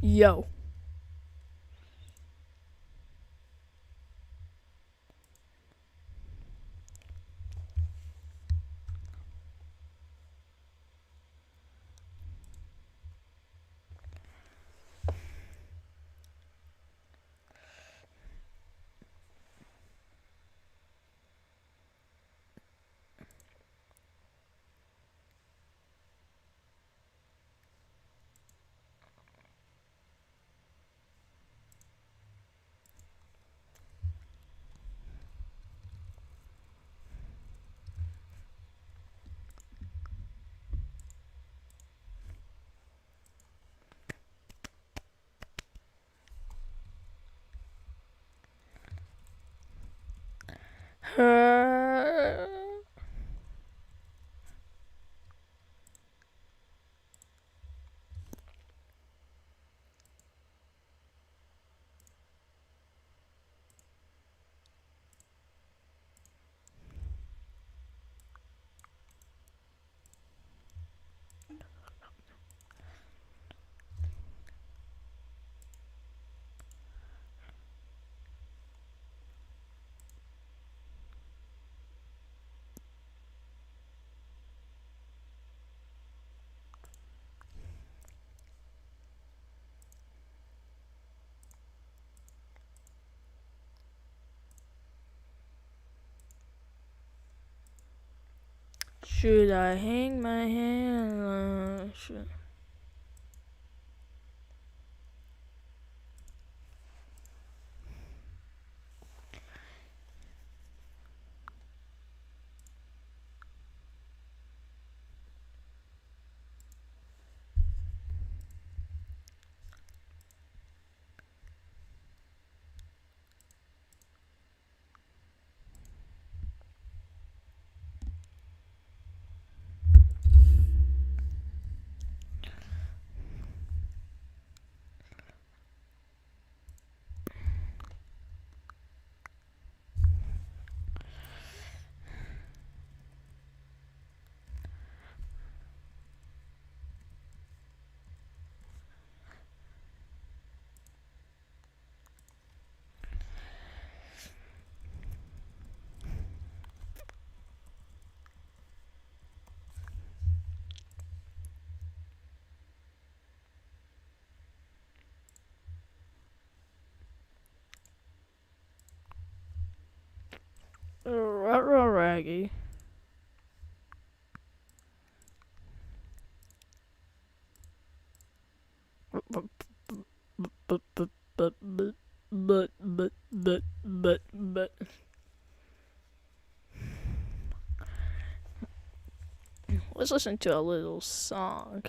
Yo. Should I hang my head? Raggy. But. Let's listen to a little song,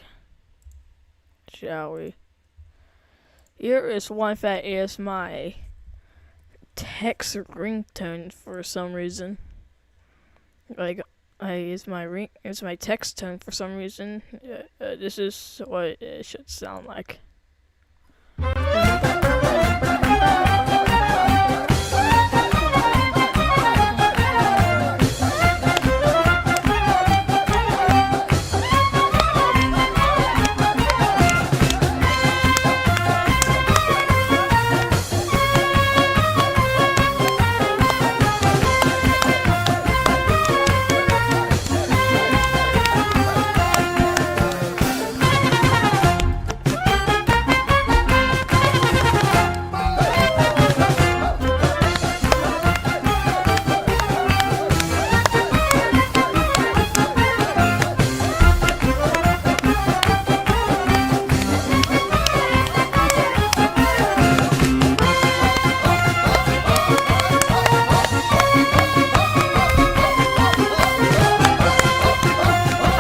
shall we? Here is one that is my text ringtone for some reason. It's my text tone for some reason. This is what it should sound like.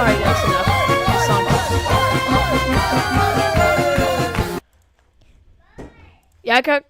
Alright, that's enough. Yeah, I got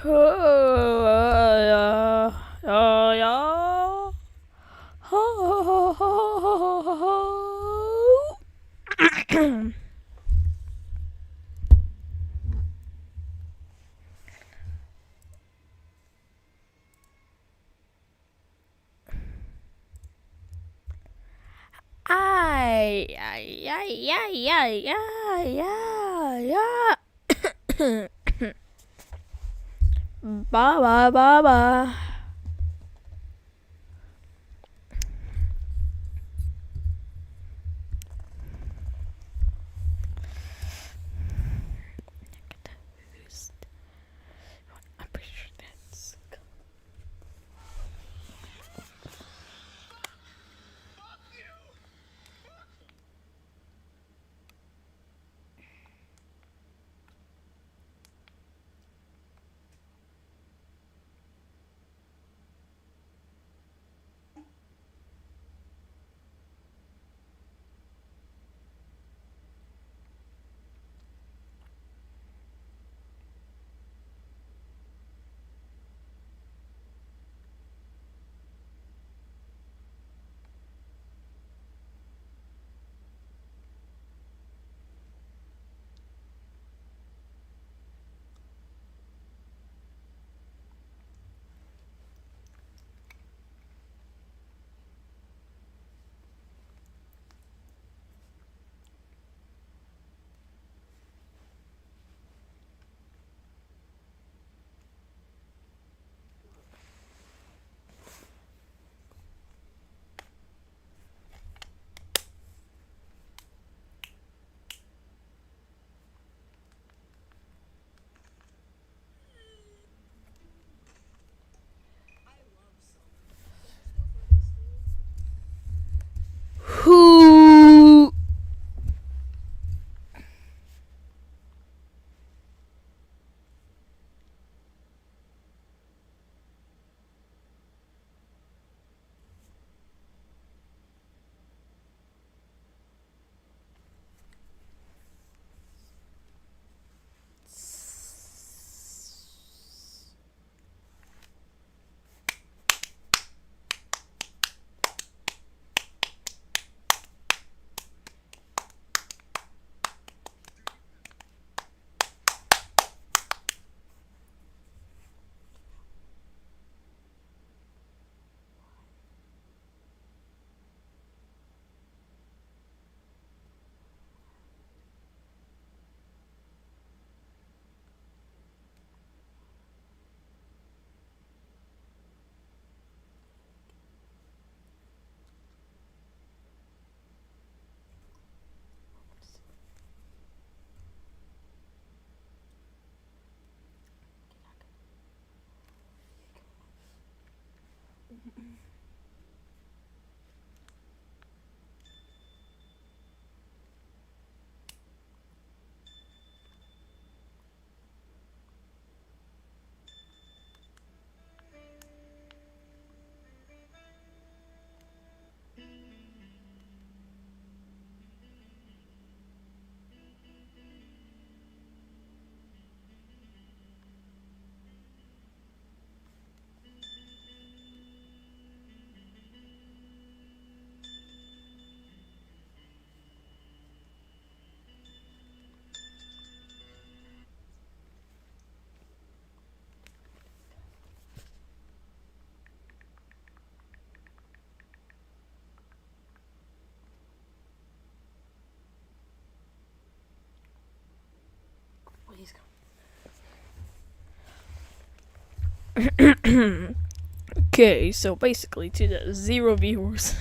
Ay, ay, ay, ay, ay, ay, ay, ay. Ba ba ba ba. I'm pretty sure that's. Who? Okay, so basically to the 0 viewers.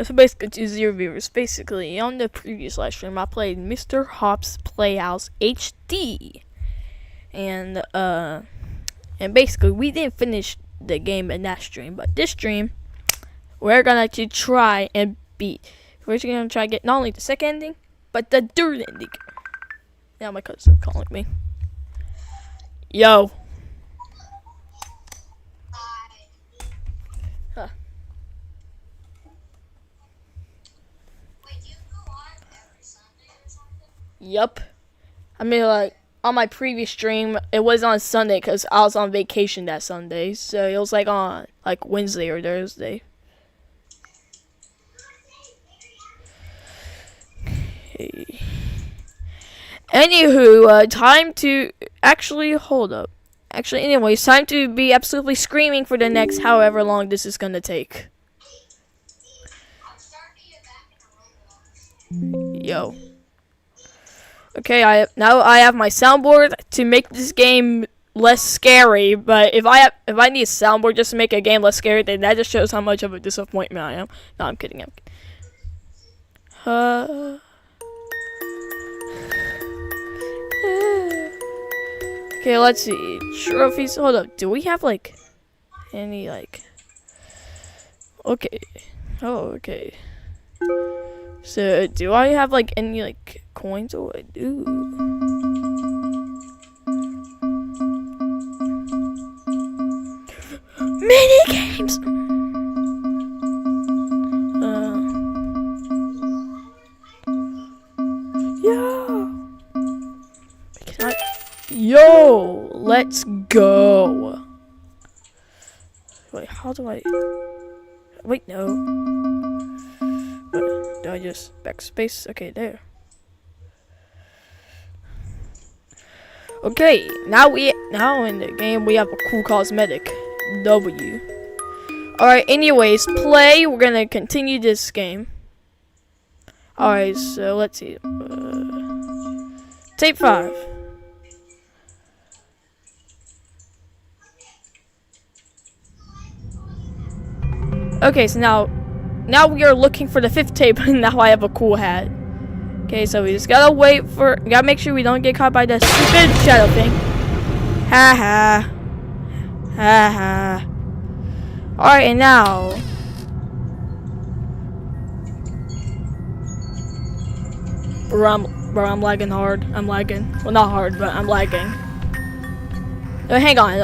So basically to 0 viewers. Basically, on the previous live stream, I played Mr. Hop's Playhouse HD, and basically we didn't finish the game in that stream, but this stream we're gonna actually try and beat. We're actually gonna try to get not only the second ending, but the third ending. Now my cousin's calling me. Yo. Huh. Yup. I mean, like, on my previous stream, it was on Sunday because I was on vacation that Sunday. So it was, like, on, like, Wednesday or Thursday. Okay. Anywho, time to... Actually, hold up. Actually, anyways, time to be absolutely screaming for the next however long this is gonna take. Yo. Okay, I have my soundboard to make this game less scary. But if I need a soundboard just to make a game less scary, then that just shows how much of a disappointment I am. No, I'm kidding. Okay, let's see. Trophies. Hold up. Do we have like any like? Okay. Oh, okay. So, do I have like any like coins? Oh, I do. Mini games. Yeah. Can I? Yo, let's go. Wait, how do I? Wait, no. Do I just backspace? Okay, there. Okay, now in the game we have a cool cosmetic. W. Alright, anyways, play. We're gonna continue this game. Alright, so let's see. Tape 5. Okay, so now we are looking for the 5th tape, and now I have a cool hat. Okay, so we just gotta gotta make sure we don't get caught by the stupid shadow thing. Ha ha. Ha ha. Alright, and now. Bro, I'm lagging hard. I'm lagging. Well, not hard, but I'm lagging. Oh, hang on,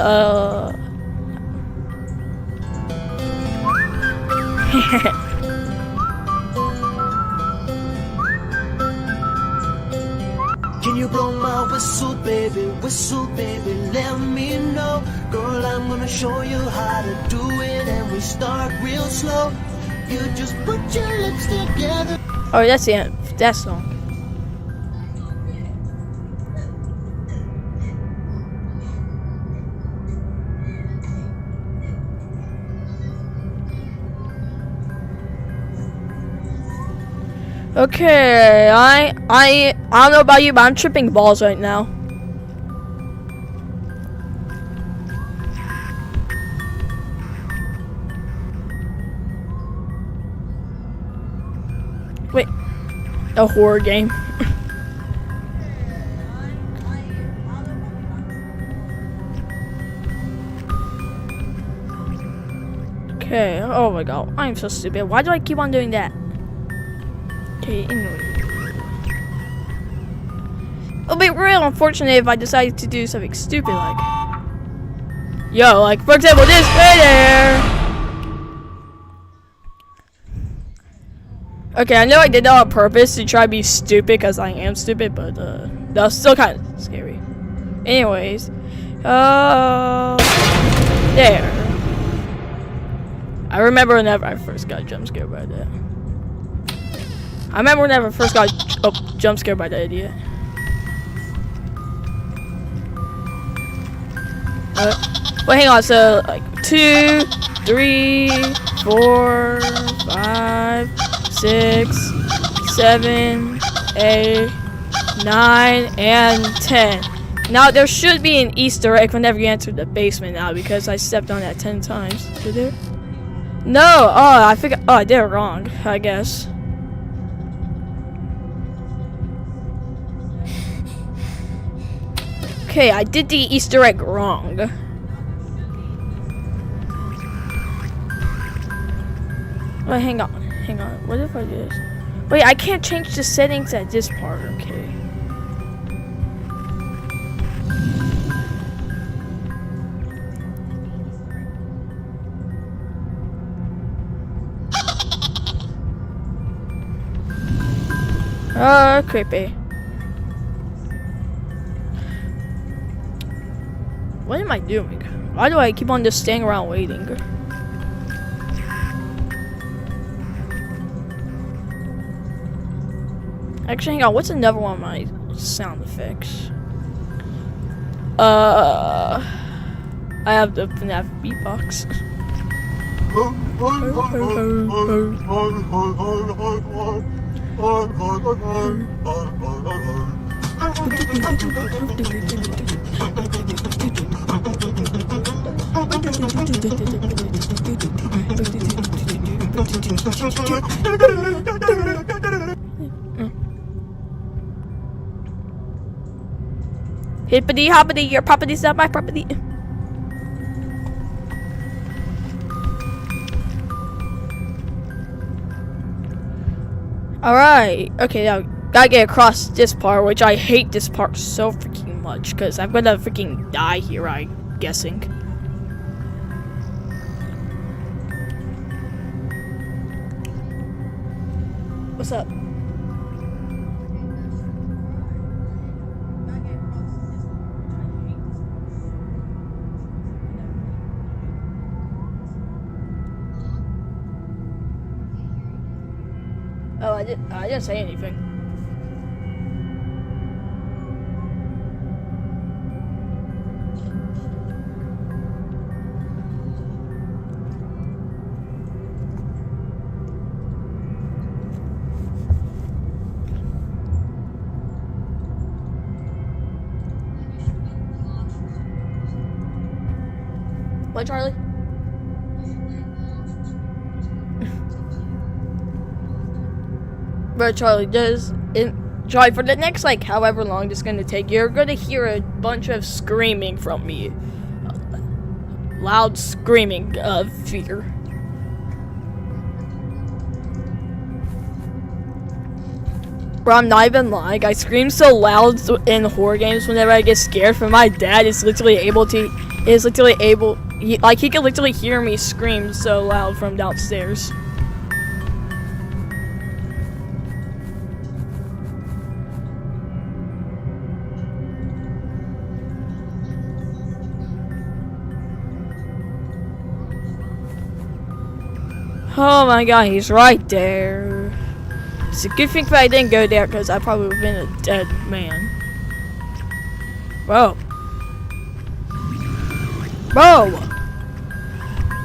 Can you blow my whistle, baby, let me know. Girl, I'm gonna show you how to do it, and we start real slow. You just put your lips together. Oh, that's the end. That song. Okay, I don't know about you, but I'm tripping balls right now. Wait, a horror game. Okay, oh my god, I'm so stupid. Why do I keep on doing that? Okay, anyway. It'll be real unfortunate if I decide to do something stupid like... Yo, like, for example, this right there! Okay, I know I did that on purpose to try to be stupid, because I am stupid, but, that was still kind of scary. Anyways. There. I remember whenever I first got jump scared by that. I remember whenever I first got jump scared by that idiot. Wait, hang on. So, like, 2, 3, 4, 5, 6, 7, 8, 9, and 10. Now, there should be an Easter egg whenever you enter the basement now, because I stepped on that 10 times. Did there? No! Oh, I figured. Oh, I did it wrong, I guess. Okay, I did the Easter egg wrong. Wait, hang on. What if I do this? Wait, I can't change the settings at this part, okay. Creepy. What am I doing? Why do I keep on just staying around waiting? Actually, hang on. What's another one of my sound effects? I have the FNAF beatbox. Hippity hoppity, your property's not my property. Alright, okay, now gotta get across this part, which I hate this part so freaking much, because I'm gonna freaking die here, I'm guessing. What's up? Oh, I didn't say anything. What, Charlie? But Charlie, Charlie, for the next, like, however long this is gonna take, you're gonna hear a bunch of screaming from me. Loud screaming of fear. Bro, I'm not even lying. I scream so loud in horror games whenever I get scared. For my dad is literally able, he can literally hear me scream so loud from downstairs. Oh my god, he's right there. It's a good thing that I didn't go there, because I probably would have been a dead man. Bro.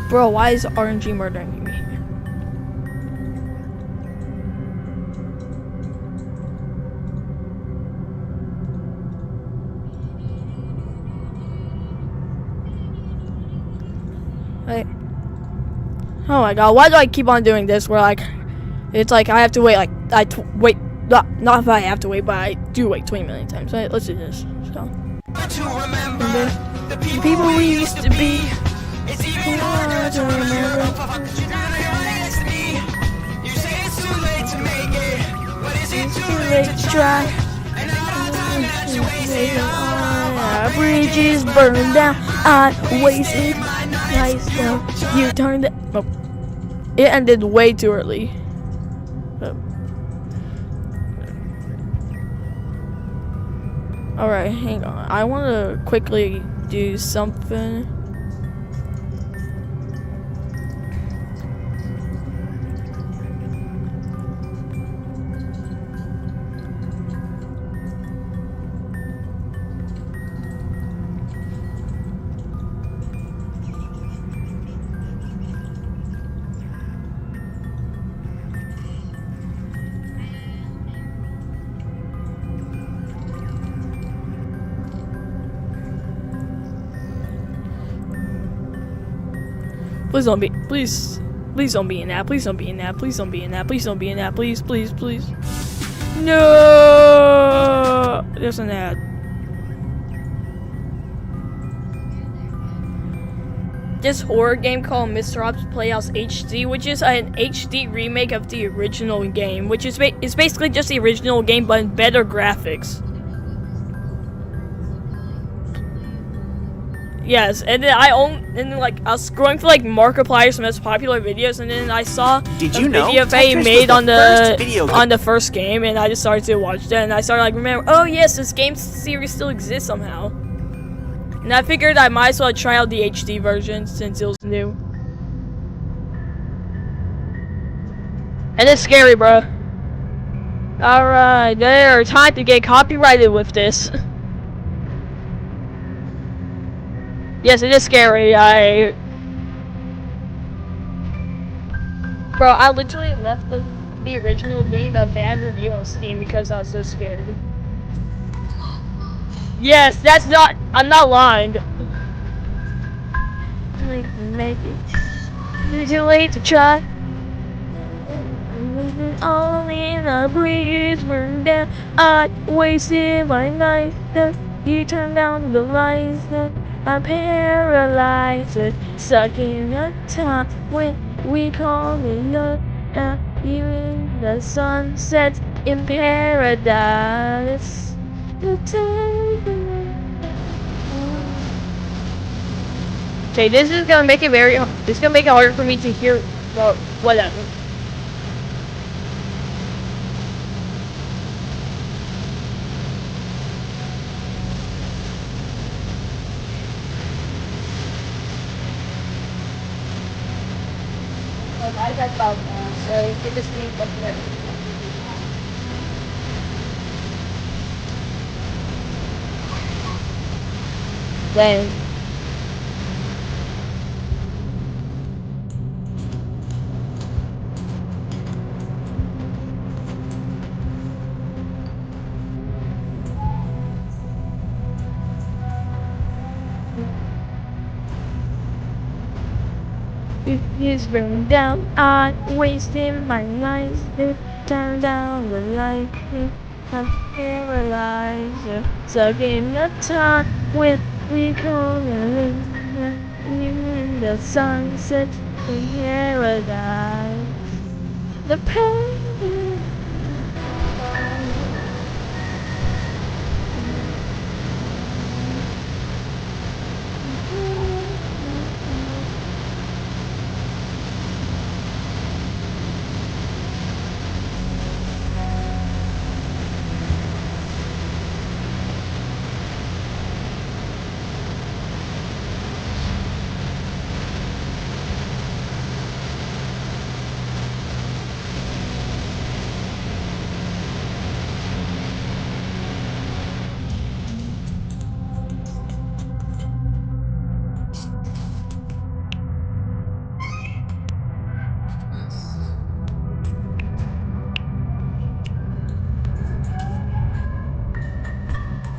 Bro, why is RNG murdering me? Wait. Oh my god, why do I keep on doing this where, like, it's like I have to wait, like, not if I have to wait, but I do wait 20 million times. Right, let's do this. So. Remember the people we used to be. It's even harder to remember. You say it's too late to make it, but is it too late to try? And our bridges burned down. I wasted nights down. You turned it. Oh. It ended way too early. Oh. Alright, hang on. I want to quickly do something. Please don't be, please don't be in that, please don't be in that, please don't be in that, please don't be in that, please. No! There's an ad. This horror game called Mr. Hobbs Playhouse HD, which is an HD remake of the original game, which is it's basically just the original game but in better graphics. Yes, and then I was scrolling through like Markiplier's most popular videos, and then I saw a video they made on the first game, and I just started to watch that, and I started like remember, oh yes, this game series still exists somehow. And I figured I might as well try out the HD version since it was new. And it's scary, bro. Alright, there. Time to get copyrighted with this. Yes, it is scary. Bro, I literally left the original game abandoned on Steam because I was so scared. Yes, that's not. I'm not lying. Make it too late to try. Only the breeze burned down. I wasted my night. You turned down the lights. I'm paralyzed. Stuck in a time when we call it love. Even the sunset in paradise. Okay, this is gonna make it this is gonna make it harder for me to hear. Well, whatever. I got about so get this thing up there. Then it's burned down. I wasted my life. Turn down the light. I'm paralyzed. Stuck in a time when we call it even the sunset in paradise. The pain.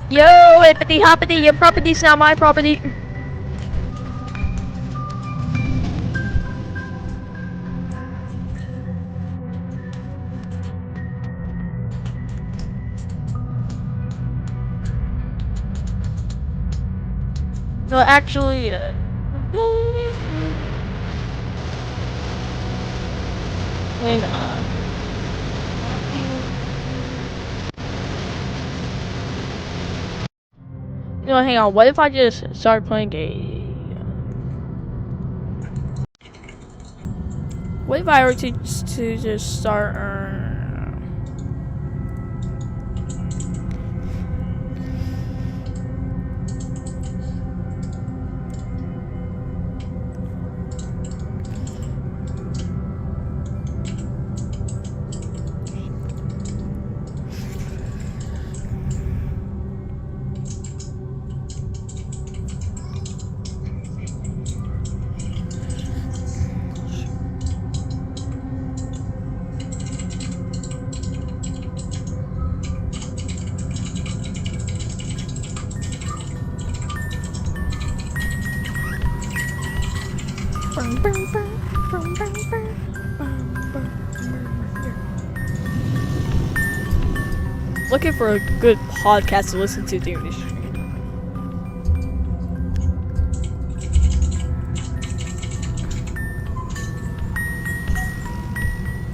Yo, hippity hoppity, your property's now my property. No, actually, hang on. You know, hang on. What if I just start playing a? What if I were to just start? Looking for a good podcast to listen to during this stream.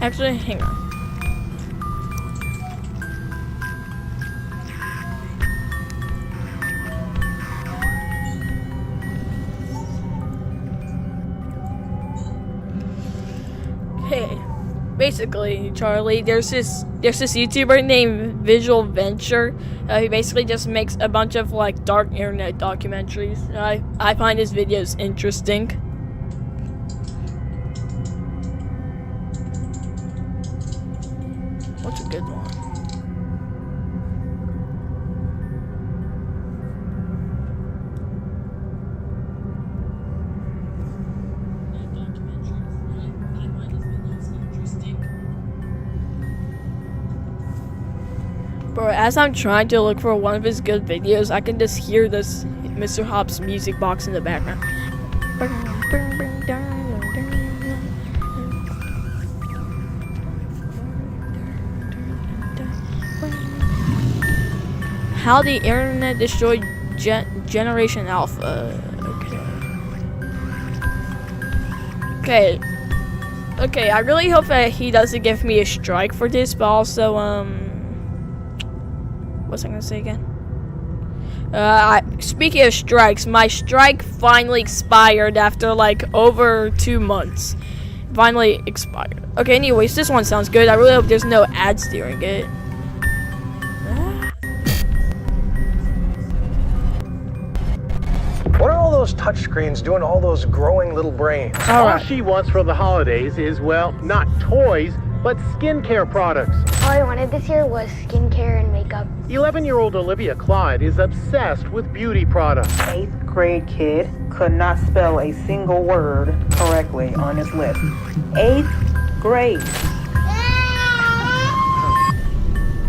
Actually, hang on. Okay. Basically, Charlie, there's this YouTuber named Visual Venture. He basically just makes a bunch of like dark internet documentaries. I find his videos interesting. What's a good one? Bro, as I'm trying to look for one of his good videos, I can just hear this Mr. Hop's music box in the background. How the internet destroyed Generation Alpha. Okay, I really hope that he doesn't give me a strike for this, but also, what's I gonna say again? Speaking of strikes, my strike finally expired after like over 2 months. Finally expired. Okay, anyways, this one sounds good. I really hope there's no ads during it. What are all those touchscreens doing to all those growing little brains? All she wants for the holidays is, well, not toys, but skincare products. All I wanted this year was skincare and makeup. 11-year-old Olivia Clyde is obsessed with beauty products. 8th grade kid could not spell a single word correctly on his list. 8th grade.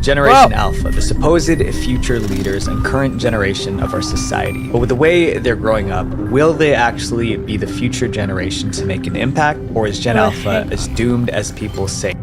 Generation Alpha, the supposed future leaders and current generation of our society. But with the way they're growing up, will they actually be the future generation to make an impact? Or is Gen Alpha as doomed as people say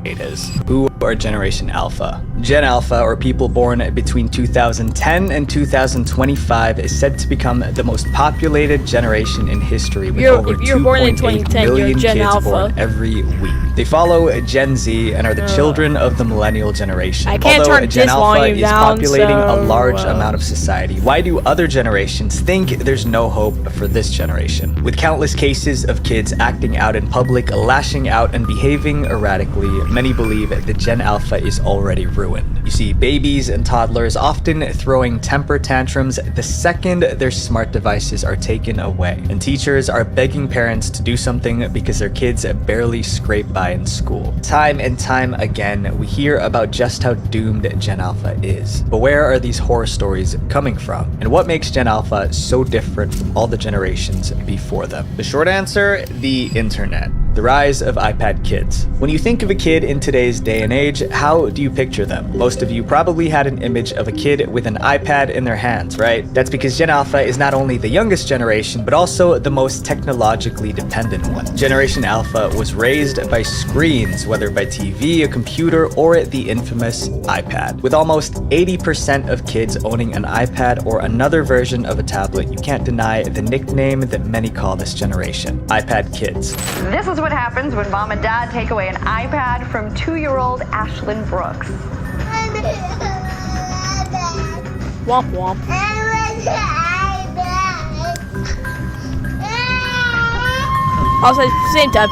it is? Who are Generation Alpha? Gen Alpha, or people born between 2010 and 2025, is said to become the most populated generation in history, with over 2.8 million Gen kids Alpha. born every week. They follow Gen Z and are the children of the millennial generation. I can't Although turn Gen this Alpha volume is down, populating a so, large amount of society, why do other generations think there's no hope for this generation? With countless cases of kids acting out in public, lashing out, and behaving erratically, many believe that Gen Alpha is already ruined. You see babies and toddlers often throwing temper tantrums the second their smart devices are taken away, and teachers are begging parents to do something because their kids barely scrape by in school. Time and time again, we hear about just how doomed Gen Alpha is. But where are these horror stories coming from? And what makes Gen Alpha so different from all the generations before them? The short answer, the internet. The rise of iPad kids. When you think of a kid in today's day and age, how do you picture them? Most of you probably had an image of a kid with an iPad in their hands, right? That's because Gen Alpha is not only the youngest generation, but also the most technologically dependent one. Generation Alpha was raised by screens, whether by TV, a computer, or the infamous iPad. With almost 80% of kids owning an iPad or another version of a tablet, you can't deny the nickname that many call this generation, iPad kids. This is what happens when mom and dad take away an iPad from 2-year-old Ashlyn Brooks. Womp womp. Also, at the same time,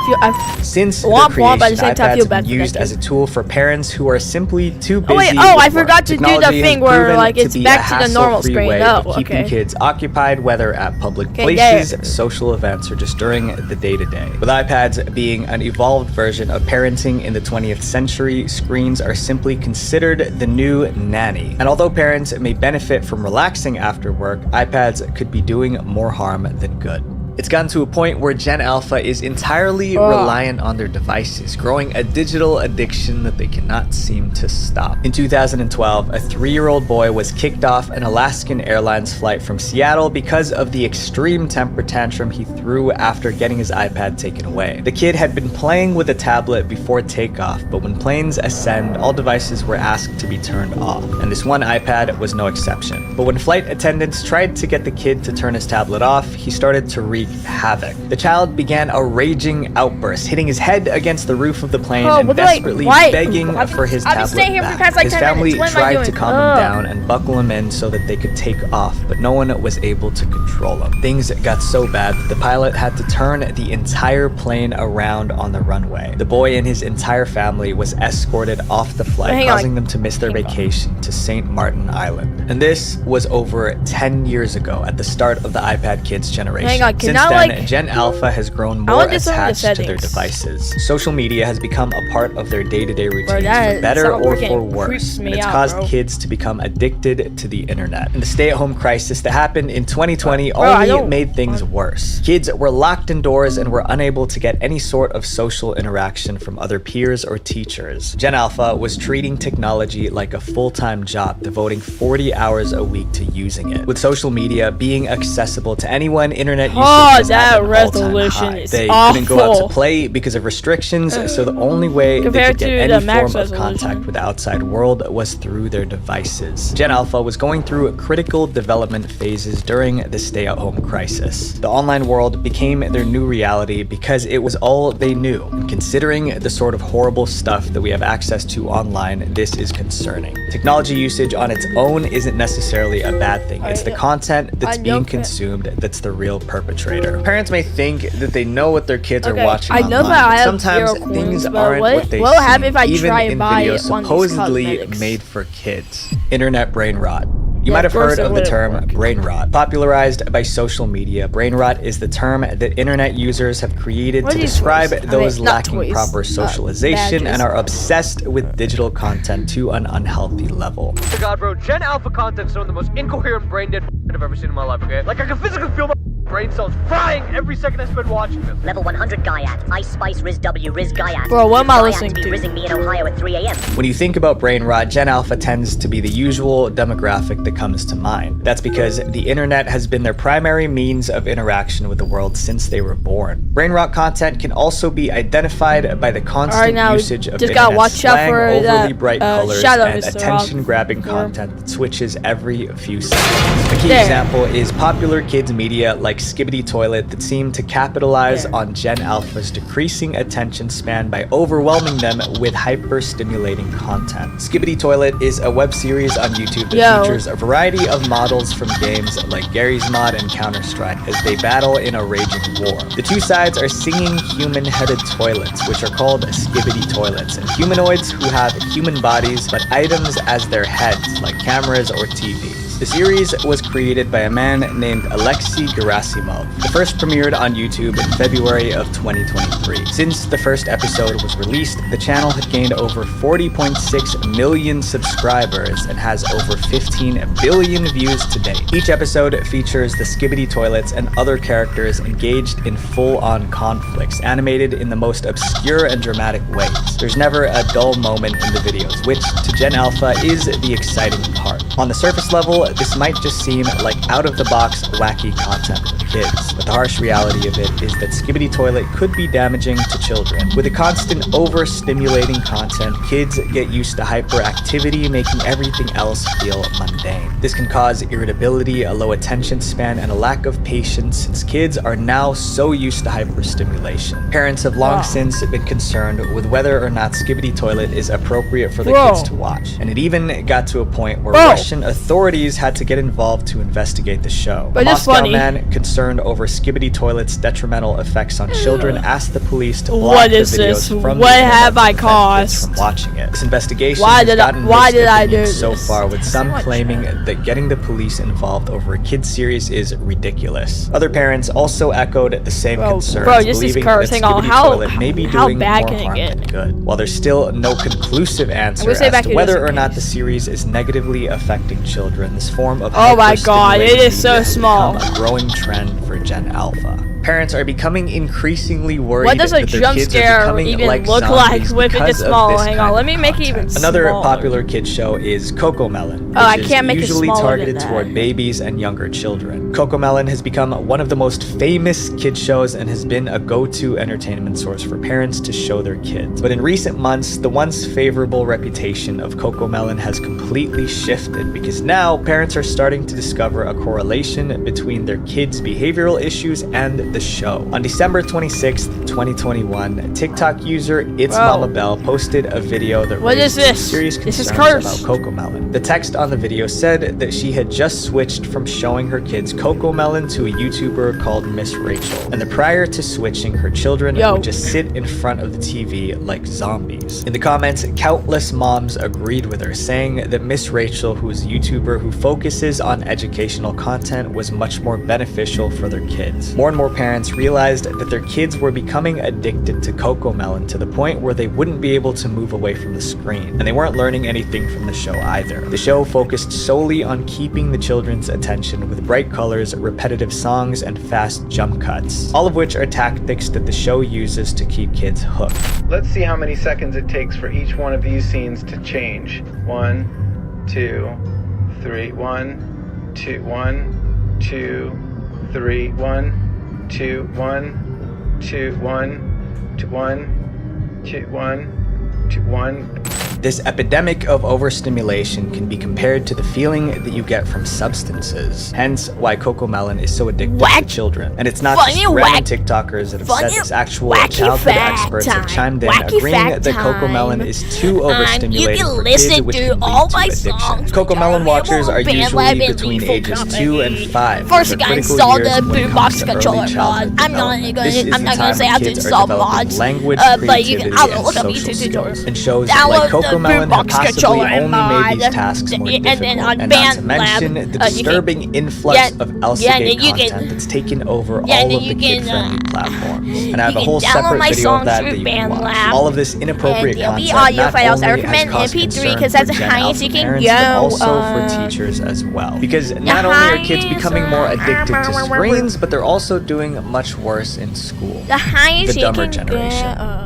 Since womp the womp, creation, at the same time, I iPads feel have bad been for that used kid. as a tool for parents who are simply too busy. Oh wait, with I work. forgot to do the Technology has thing where proven like it's to be back a to the normal hassle-free screen. way Oh, of keeping okay. kids occupied, whether at public Okay, places, there. social events, or just during the day-to-day. With iPads being an evolved version of parenting in the 20th century, screens are simply considered the new nanny. And although parents may benefit from relaxing after work, iPads could be doing more harm than good. It's gotten to a point where Gen Alpha is entirely reliant on their devices, growing a digital addiction that they cannot seem to stop. In 2012, a 3-year-old boy was kicked off an Alaskan Airlines flight from Seattle because of the extreme temper tantrum he threw after getting his iPad taken away. The kid had been playing with a tablet before takeoff, but when planes ascend, all devices were asked to be turned off, and this one iPad was no exception. But when flight attendants tried to get the kid to turn his tablet off, he started to wreak havoc. The child began a raging outburst, hitting his head against the roof of the plane Oh, and but like, desperately why? begging for his I've been tablet staying here for the back. past, like, His 10 family minutes. What am I tried to doing? calm him down and buckle him in so that they could take off, but no one was able to control him. Things got so bad that the pilot had to turn the entire plane around on the runway. The boy and his entire family was escorted off the flight, Hang on. causing them to miss their vacation to St. Martin Island. And this was over 10 years ago at the start of the iPad Kids generation. Hang on, can Since I, then, like- Gen Alpha has grown I more want to do some of the attached to their settings. devices. Social media has become a part of their day-to-day routines, that for better sound or freaking for worse. creeps me And it's out, caused bro. kids to become addicted to the internet. And the stay-at-home crisis that happened in 2020 Bro, I only don't- made things worse. Kids were locked indoors and were unable to get any sort of social interaction from other peers or teachers. Gen Alpha was treating technology like a full-time job, devoting 40 hours a week to using it. With social media being accessible to anyone, internet usage was at that an all-time resolution high. is They couldn't go out awful. to play because of restrictions, so the only way they Compared could get to any the max form of resolution. contact with the outside world was through their devices. Gen Alpha was going through critical development phases during the stay-at-home crisis. The online world became their new reality because it was all they knew. And considering the sort of horrible stuff that we have access to online, this is concerning. Technology usage on its own isn't necessarily a bad thing. It's the content that's I know being that- consumed that's the real perpetrator. Parents may think that they know what their kids are Okay, watching I know online, that I but have sometimes 0 things coins, but aren't what they what will happen seem, if I even try in and buy videos one of these supposedly cosmetics? made for kids. Internet brain rot. You Yeah, might of have course heard it of the wouldn't term work. brain rot. Popularized by social media, brain rot is the term that internet users have created What to are these describe toys? I those mean, not lacking toys, proper socialization and badges. are obsessed with digital content to an unhealthy level. Oh God, bro, Gen Alpha content's some of the most incoherent brain dead I've ever seen in my life, okay? Like, I can physically feel my brain cells frying every second I spend watching them. Level 100 Gaiat. Ice Spice Riz W Riz Gaiat. Bro, what am I Gaiat listening be to? rizzing me in Ohio at 3 a.m. When you think about brain rot, Gen Alpha tends to be the usual demographic that comes to mind. That's because the internet has been their primary means of interaction with the world since they were born. Brain rot content can also be identified by the constant now, usage of just gotta internet watch out slang, for overly that, bright colors, shadow, and Mr. attention-grabbing Rock. content that switches every few seconds. A key There. example is popular kids media like Skibbity Toilet that seem to capitalize There. on Gen Alpha's decreasing attention span by overwhelming them with hyper-stimulating content. Skibbity Toilet is a web series on YouTube that Yo. features a variety of models from games like Garry's Mod and Counter-Strike as they battle in a raging war. The two sides are singing human-headed toilets, which are called Skibbity Toilets, and humanoids who have human bodies but items as their heads, like cameras or TVs. The series was created by a man named Alexei Gerasimov. It first premiered on YouTube in February of 2023. Since the first episode was released, the channel had gained over 40.6 million subscribers and has over 15 billion views to date. Each episode features the Skibbity Toilets and other characters engaged in full-on conflicts, animated in the most obscure and dramatic ways. There's never a dull moment in the videos, which to Gen Alpha is the exciting part. On the surface level, this might just seem like out-of-the-box, wacky content for kids, but the harsh reality of it is that Skibbity Toilet could be damaging to children. With the constant over-stimulating content, kids get used to hyperactivity, making everything else feel mundane. This can cause irritability, a low attention span, and a lack of patience since kids are now so used to hyperstimulation. Parents have long since been concerned with whether or not Skibbity Toilet is appropriate for the kids to watch, and it even got to a point where Russian authorities had to get involved to investigate the show. But A it's Moscow funny. man concerned over Skibbity Toilet's detrimental effects on children asked the police to block What the is videos this? from What the internet have to I prevent kids caused? from watching it. This investigation Why has did I- gotten why mixed did I opinions do so this? far, with some much. claiming that getting the police involved over a kids series is ridiculous. Other parents also echoed the same concerns, bro, this is believing cursed. that Hang on, Skibbity how- Toilet may be how doing bad more can it harm get? than good. While there's still no conclusive answer gonna say as back to to whether this or not case. the series is negatively affecting children, this form of Oh my God, it is so hyperstimulating media has small. become a growing trend for Gen Alpha. Parents are becoming increasingly worried What does a that their jump kids are scare becoming even like look like zombies with it because this of small? this Hang kind on, of let me make it content. even Another smaller. popular kids show is Cocomelon, which I is can't make it usually smaller targeted than that. toward babies and younger children. Cocomelon has become one of the most famous kids shows and has been a go-to entertainment source for parents to show their kids. But in recent months, the once favorable reputation of Cocomelon has completely shifted because now parents are starting to discover a correlation between their kids' behavioral issues and the show. On December 26th, 2021, TikTok user It's Mama Bell posted a video that raised serious concerns about Cocomelon. The text on the video said that she had just switched from showing her kids Cocomelon to a YouTuber called Miss Rachel, and that prior to switching, her children would just sit in front of the TV like zombies. In the comments, countless moms agreed with her, saying that Miss Rachel, who is a YouTuber who focuses on educational content, was much more beneficial for their kids. More and more parents realized that their kids were becoming addicted to Cocomelon to the point where they wouldn't be able to move away from the screen, and they weren't learning anything from the show either. The show focused solely on keeping the children's attention with bright colors, repetitive songs, and fast jump cuts, all of which are tactics that the show uses to keep kids hooked. Let's see how many seconds it takes for each one of these scenes to change. 1, 2, 3, 1, 2, 1, 2, 3, 1, 2, 1, 2, 1, 2, 1, 2, 1, 2, 1. This epidemic of overstimulation can be compared to the feeling that you get from substances, hence why Cocomelon is so addictive to children. And it's not just random TikTokers that have said this. Actual childhood experts have chimed in, agreeing that Cocomelon is too overstimulating for kids, which can lead to addiction. Cocomelon watchers are usually between ages 2 and 5. First, you gotta install the boombox controller mod. I'm not gonna say how to install mods, but you can look up YouTube tutorials. And shows like Cocomelon have possibly only made these tasks more difficult, and not to mention the disturbing influx of LCA content that's taken over all of the kid-friendly platforms. And I have a whole separate video of that you can watch. All of this inappropriate content not only has caused concern for Gen Alpha parents, but also for teachers as well. Because not only are kids becoming more addicted to screens, but they're also doing much worse in school. The dumber generation.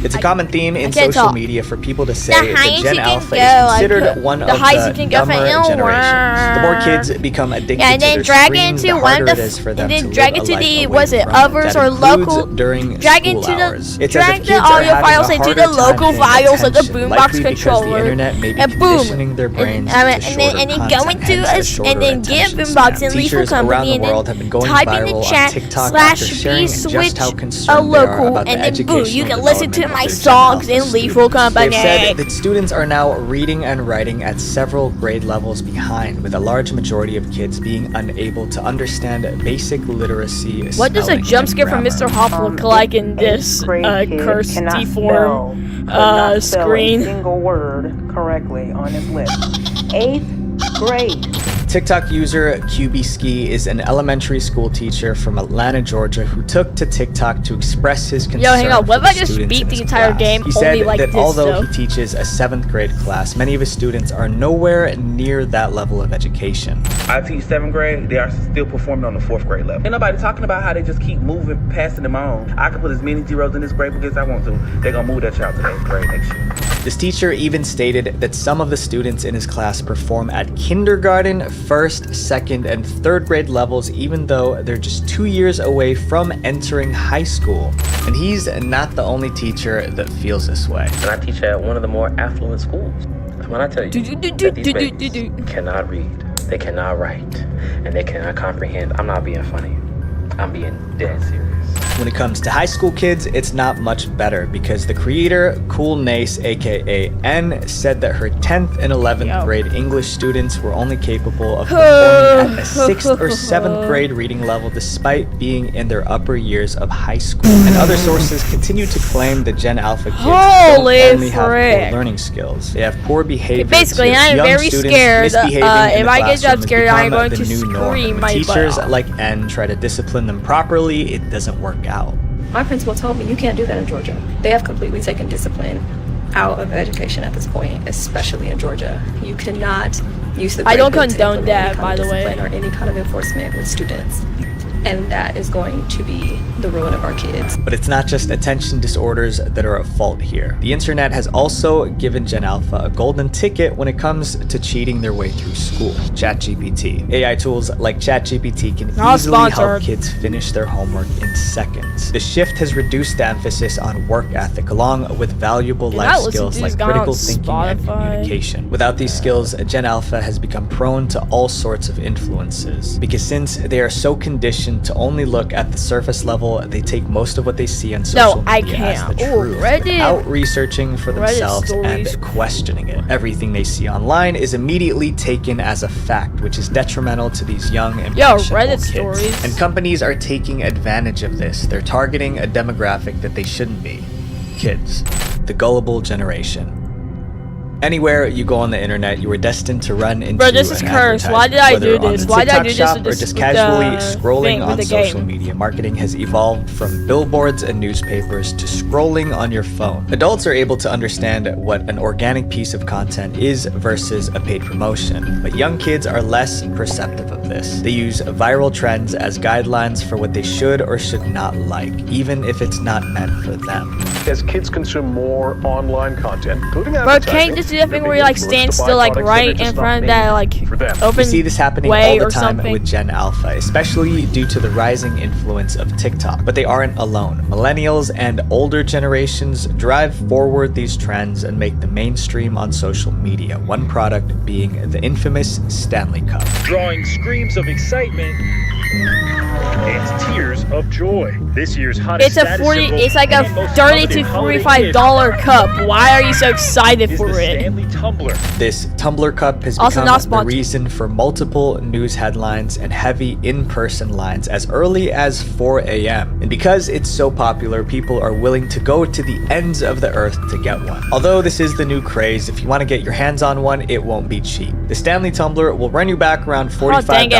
It's a common theme in social media for people to say that Gen Alpha is considered one of the dumber generations. The more kids become addicted to their screens, the harder it is for them to live a life away from them. That includes during school hours. It's as if kids are having a harder time paying attention, likely because the internet may be conditioning their brains to shorter content, hence a shorter attention span. Teachers around the world have been going viral on TikTok after sharing just how concerned they are about the educational development my songs in Lethal Company. They've said that students are now reading and writing at several grade levels behind, with a large majority of kids being unable to understand basic literacy. What does a jump scare from Mr. Hop look like in this cursed deform screen? A single word correctly on his lips. 8th grade. TikTok user QBski is an elementary school teacher from Atlanta, Georgia, who took to TikTok to express his concern. Hang on, what if I just beat the entire game? He said that although he teaches a 7th grade class, many of his students are nowhere near that level of education. I teach 7th grade, they are still performing on the 4th grade level. Ain't nobody talking about how they just keep moving, passing them on. I can put as many zeros in this grade book as I want to. They're gonna move that child to 8th grade next year. This teacher even stated that some of the students in his class perform at kindergarten, 1st, 2nd, and 3rd grade levels, even though they're just 2 years away from entering high school. And he's not the only teacher that feels this way. And I teach at one of the more affluent schools. When I tell you that these babies cannot read, they cannot write, and they cannot comprehend, I'm not being funny. I'm being dead serious. When it comes to high school kids, it's not much better because the creator, Cool Nace, aka N, said that her 10th and 11th grade English students were only capable of performing at a 6th or 7th grade reading level despite being in their upper years of high school. And other sources continue to claim that Gen Alpha kids don't only have poor learning skills. They have poor behavior. Basically, I'm very scared. If I get jump scared, I'm going to scream my teachers like N try to discipline them properly, it doesn't work out. My principal told me you can't do that in Georgia. They have completely taken discipline out of education at this point, especially in Georgia. You cannot use the I don't condone that, by the way, or any kind of enforcement with students. And that is going to be the ruin of our kids. But it's not just attention disorders that are at fault here. The internet has also given Gen Alpha a golden ticket when it comes to cheating their way through school. ChatGPT. AI tools like ChatGPT can easily help kids finish their homework in seconds. The shift has reduced the emphasis on work ethic along with valuable life skills like critical thinking and communication. Without these skills, Gen Alpha has become prone to all sorts of influences. Because since they are so conditioned generation to only look at the surface level. They take most of what they see on social media as the truth, without researching for themselves and questioning it. Everything they see online is immediately taken as a fact, which is detrimental to these young and impressionable kids. And companies are taking advantage of this. They're targeting a demographic that they shouldn't be. Kids. The gullible generation. Anywhere you go on the internet, you are destined to run into this is cursed. Why did I do this? Why did I do this? Or just casually scrolling on social media. Marketing has evolved from billboards and newspapers to scrolling on your phone. Adults are able to understand what an organic piece of content is versus a paid promotion, but young kids are less perceptive of this. They use viral trends as guidelines for what they should or should not like, even if it's not meant for them. As kids consume more online content, including advertising, see the thing where you like stand still like right in front of that like open We see this happening all the time with Gen Alpha, especially due to the rising influence of TikTok. But they aren't alone. Millennials and older generations drive forward these trends and make them mainstream on social media, one product being the infamous Stanley Cup. Drawing screams of excitement and tears of joy. This year's hottest it's like a $30 to $45 cup. Why are you so excited for it? This Tumbler Cup has become the reason for multiple news headlines and heavy in-person lines as early as 4 a.m. And because it's so popular, people are willing to go to the ends of the earth to get one. Although this is the new craze, if you want to get your hands on one, it won't be cheap. The Stanley Tumbler will run you back around $45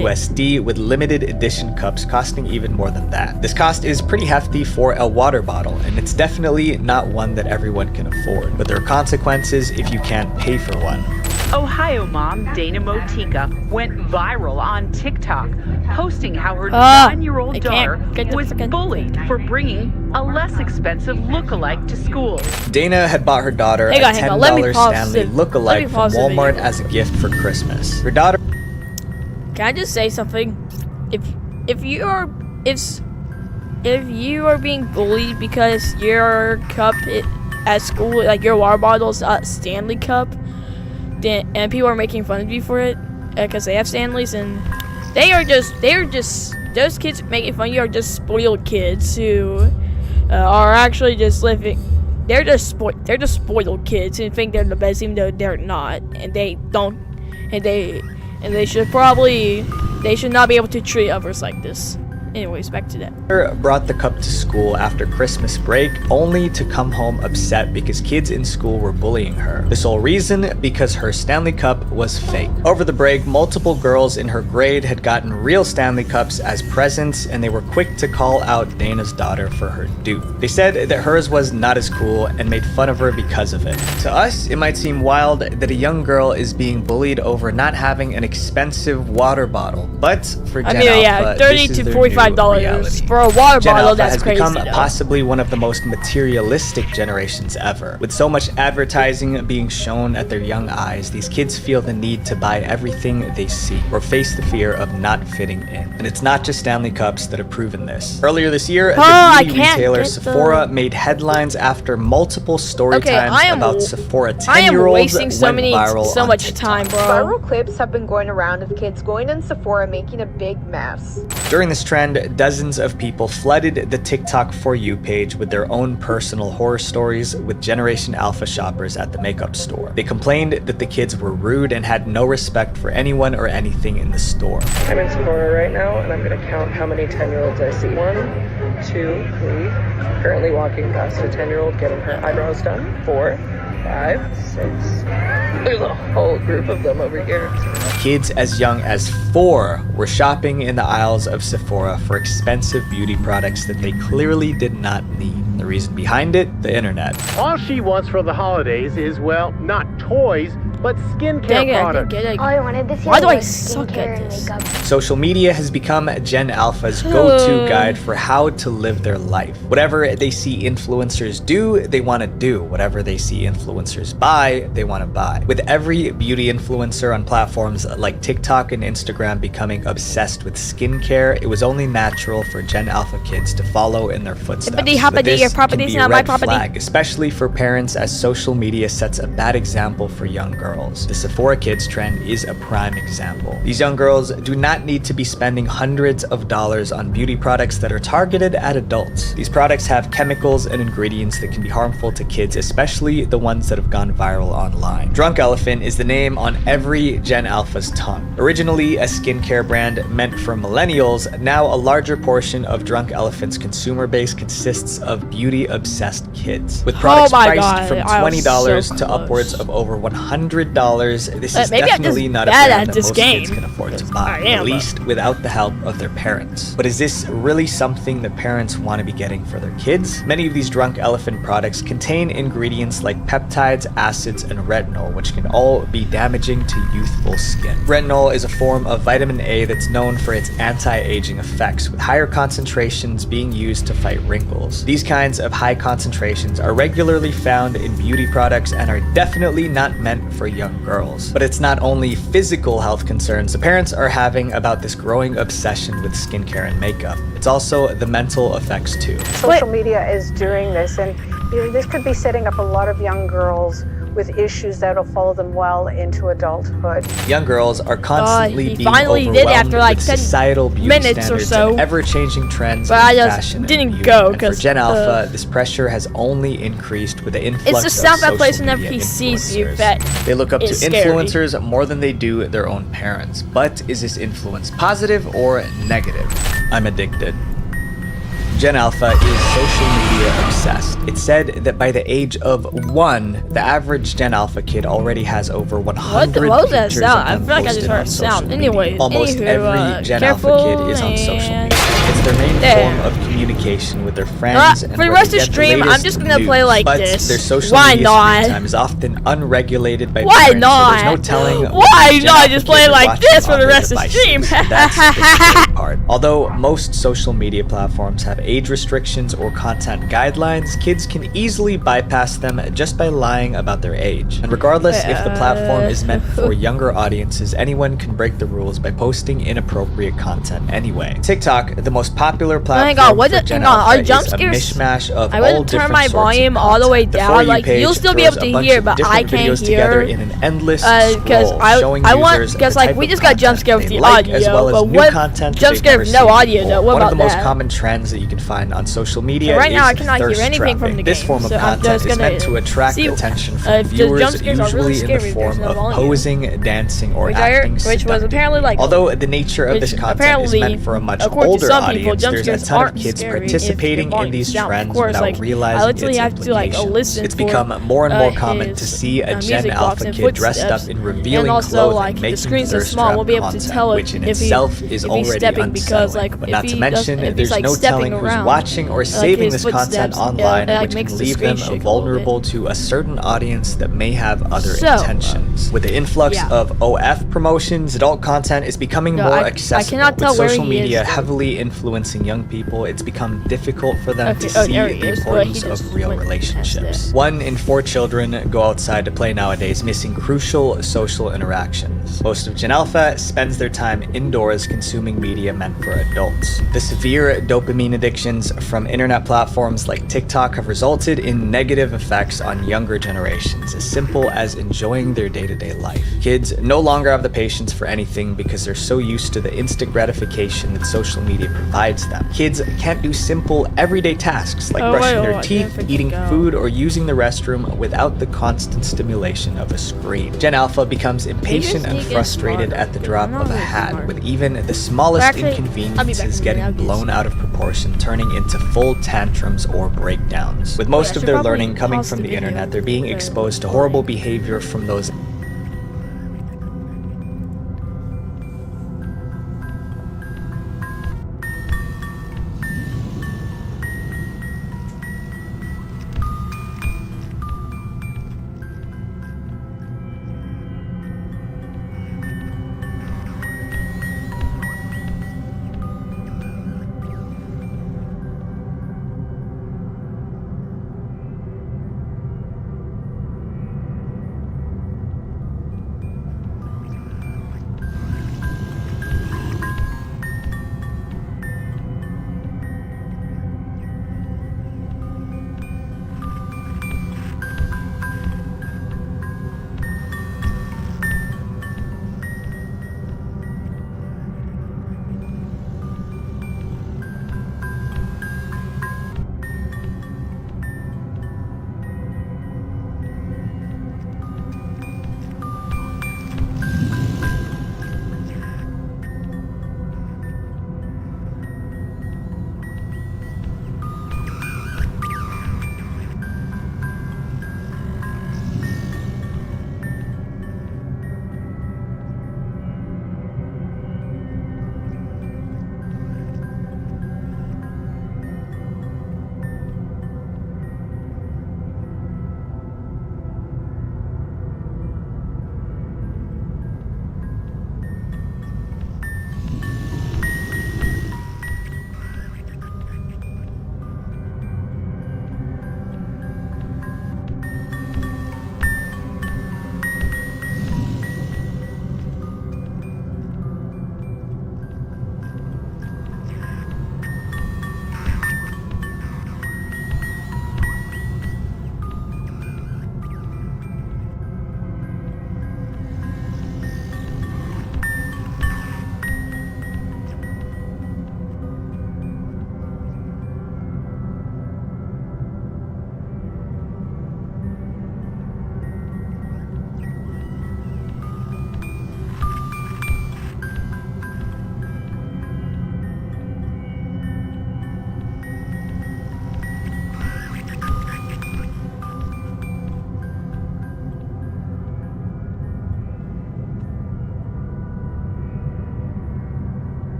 USD with limited edition cups costing even more than that. This cost is pretty hefty for a water bottle, and it's definitely not one that everyone can afford. But there are consequences if you can't pay for one. Ohio mom Dana Motika went viral on TikTok, posting how her 9-year-old daughter was bullied for bringing a less expensive look-alike to school. Dana had bought her daughter a $10 Stanley look-alike from Walmart as a gift for Christmas. Her daughter... Can I just say something? If you are being bullied because your cup at school, like your water bottle is a Stanley cup, and people are making fun of you for it because they have Stanleys, and those kids making fun of you are just spoiled kids who are actually just living. They're just spoiled kids and think they're the best even though they're not, and they should not be able to treat others like this. Anyways, back to that. Her brought the cup to school after Christmas break, only to come home upset because kids in school were bullying her. The sole reason, because her Stanley Cup was fake. Over the break, multiple girls in her grade had gotten real Stanley Cups as presents, and they were quick to call out Dana's daughter for her dupe. They said that hers was not as cool and made fun of her because of it. To us, it might seem wild that a young girl is being bullied over not having an expensive water bottle, but for Gen Alpha, $30 to $45 for a water bottle, that's crazy. Gen Alpha has become possibly one of the most materialistic generations ever. With so much advertising being shown at their young eyes, these kids feel the need to buy everything they see or face the fear of not fitting in. And it's not just Stanley Cups that have proven this. Earlier this year, the beauty retailer Sephora made headlines after multiple story times about Sephora 10-year-olds went viral so much time, bro. Viral clips have been going around of kids going in Sephora making a big mess. During this trend, dozens of people flooded the TikTok For You page with their own personal horror stories with Generation Alpha shoppers at the makeup store. They complained that the kids were rude and had no respect for anyone or anything in the store. I'm in Sephora right now, and I'm going to count how many 10-year-olds I see. 1, 2, 3. Currently walking past a 10-year-old getting her eyebrows done. 4, 5, 6. There's a whole group of them over here. Kids as young as 4 were shopping in the aisles of Sephora for expensive beauty products that they clearly did not need. The reason behind it? The internet. All she wants for the holidays is, well, not toys, but skincare products. All I wanted this year Why do I was suck skincare at and this? makeup. Social media has become Gen Alpha's go-to guide for how to live their life. Whatever they see influencers do, they want to do. Whatever they see influencers buy, they want to buy. With every beauty influencer on platforms like TikTok and Instagram becoming obsessed with skincare, it was only natural for Gen Alpha kids to follow in their footsteps. But this can be a red flag, especially for parents, as social media sets a bad example for young girls. girls. The Sephora Kids trend is a prime example. These young girls do not need to be spending hundreds of dollars on beauty products that are targeted at adults. These products have chemicals and ingredients that can be harmful to kids, especially the ones that have gone viral online. Drunk Elephant is the name on every Gen Alpha's tongue. Originally a skincare brand meant for millennials, now a larger portion of Drunk Elephant's consumer base consists of beauty-obsessed kids. With products priced from $20 to upwards of over $100, this is definitely not a brand that most kids can afford to buy, at least without the help of their parents. But is this really something that parents want to be getting for their kids? Many of these Drunk Elephant products contain ingredients like peptides, acids, and retinol, which can all be damaging to youthful skin. Retinol is a form of vitamin A that's known for its anti-aging effects, with higher concentrations being used to fight wrinkles. These kinds of high concentrations are regularly found in beauty products and are definitely not meant for young girls. But it's not only physical health concerns the parents are having about this growing obsession with skincare and makeup. It's also the mental effects too. Social media is doing this, and this could be setting up a lot of young girls with issues that'll follow them well into adulthood. Young girls are constantly being finally overwhelmed did after like with 10 societal beauty minutes standards or so. and ever-changing trends But in I just fashion and didn't beauty. go And for because Gen Alpha, this pressure has only increased with the influx it's the of sound that social plays whenever media he sees you influencers. that They look up to is scary. influencers more than they do their own parents. But is this influence positive or negative? I'm addicted. Gen Alpha is social media obsessed. It's said that by the age of 1, the average Gen Alpha kid already has over 100 what was that pictures sound? of I them feel like I just posted heard on a social sound. media. Anyways, Almost every Gen Alpha kid is on social media. It's their main form of communication with their friends. And for the where rest they of get the stream, I'm latest just gonna news. play like But this. their social Why media not? screen time is often unregulated by Why parents, not? so there's no telling Why when Gen not Alpha just kids play are like watching this for on the their rest of devices. stream? That's the scary part. Although most social media platforms have age restrictions or content guidelines, kids can easily bypass them just by lying about their age. And regardless if the platform is meant for younger audiences, anyone can break the rules by posting inappropriate content anyway. TikTok, the most popular platform for Gen Alpha, is a mishmash of I all would different turn my sorts volume of all the way content. The down. For You Like page you'll still be throws able a to bunch hear, of but I different can't videos hear. together in an endless Because scroll, showing I want users because the like type we of just got jump content scared with they the like, audio, as well as but new what content jump they've scared never with no seen audio before. though? What One about of the most that? common trends that you can find on social media So right is now I cannot hear thirst anything trapping. from the This game, form of so I'm content just is gonna meant to attract see attention from if the viewers, jump scares are really usually in the scary, form there's no of volume. posing, dancing, or Which acting was apparently like Although the nature of this content is meant for a much older audience, there's a ton of kids participating in these trends without realizing its implications. It's become more and more common to see a Gen Alpha kid dressed up in revealing clothing, making thirst trap content, which in itself is already unsettling. But not to mention, there's no telling who's watching or saving this content online, which can leave them vulnerable to a certain audience that may have other intentions. With the influx of OF promotions, adult content is becoming more accessible. With social media heavily influencing young people, it's become difficult for them to see the importance of real relationships. 1 in 4 children go outside to play nowadays, missing crucial social interactions. Most of Gen Alpha spends their time indoors consuming media meant for adults. The severe dopamine addictions from internet platforms like TikTok have resulted in negative effects on younger generations, as simple as enjoying their day-to-day life. Kids no longer have the patience for anything because they're so used to the instant gratification that social media provides them. Kids can't do simple, everyday tasks like brushing their teeth, eating food, or using the restroom without the constant stimulation of a screen. Gen Alpha becomes impatient and frustrated at the drop of a hat, with even the smallest inconveniences getting blown out of proportion, turning into full tantrums or breakdowns. With most of their learning coming from the internet, they're being exposed to horrible behavior from those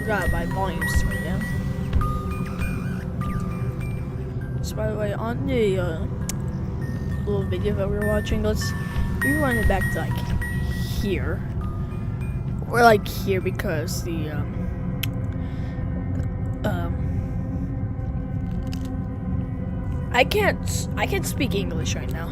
forgot my volume's turned down. So by the way, on the little video that we were watching, let's rewind it back to like here. Or like here because the I can't speak English right now.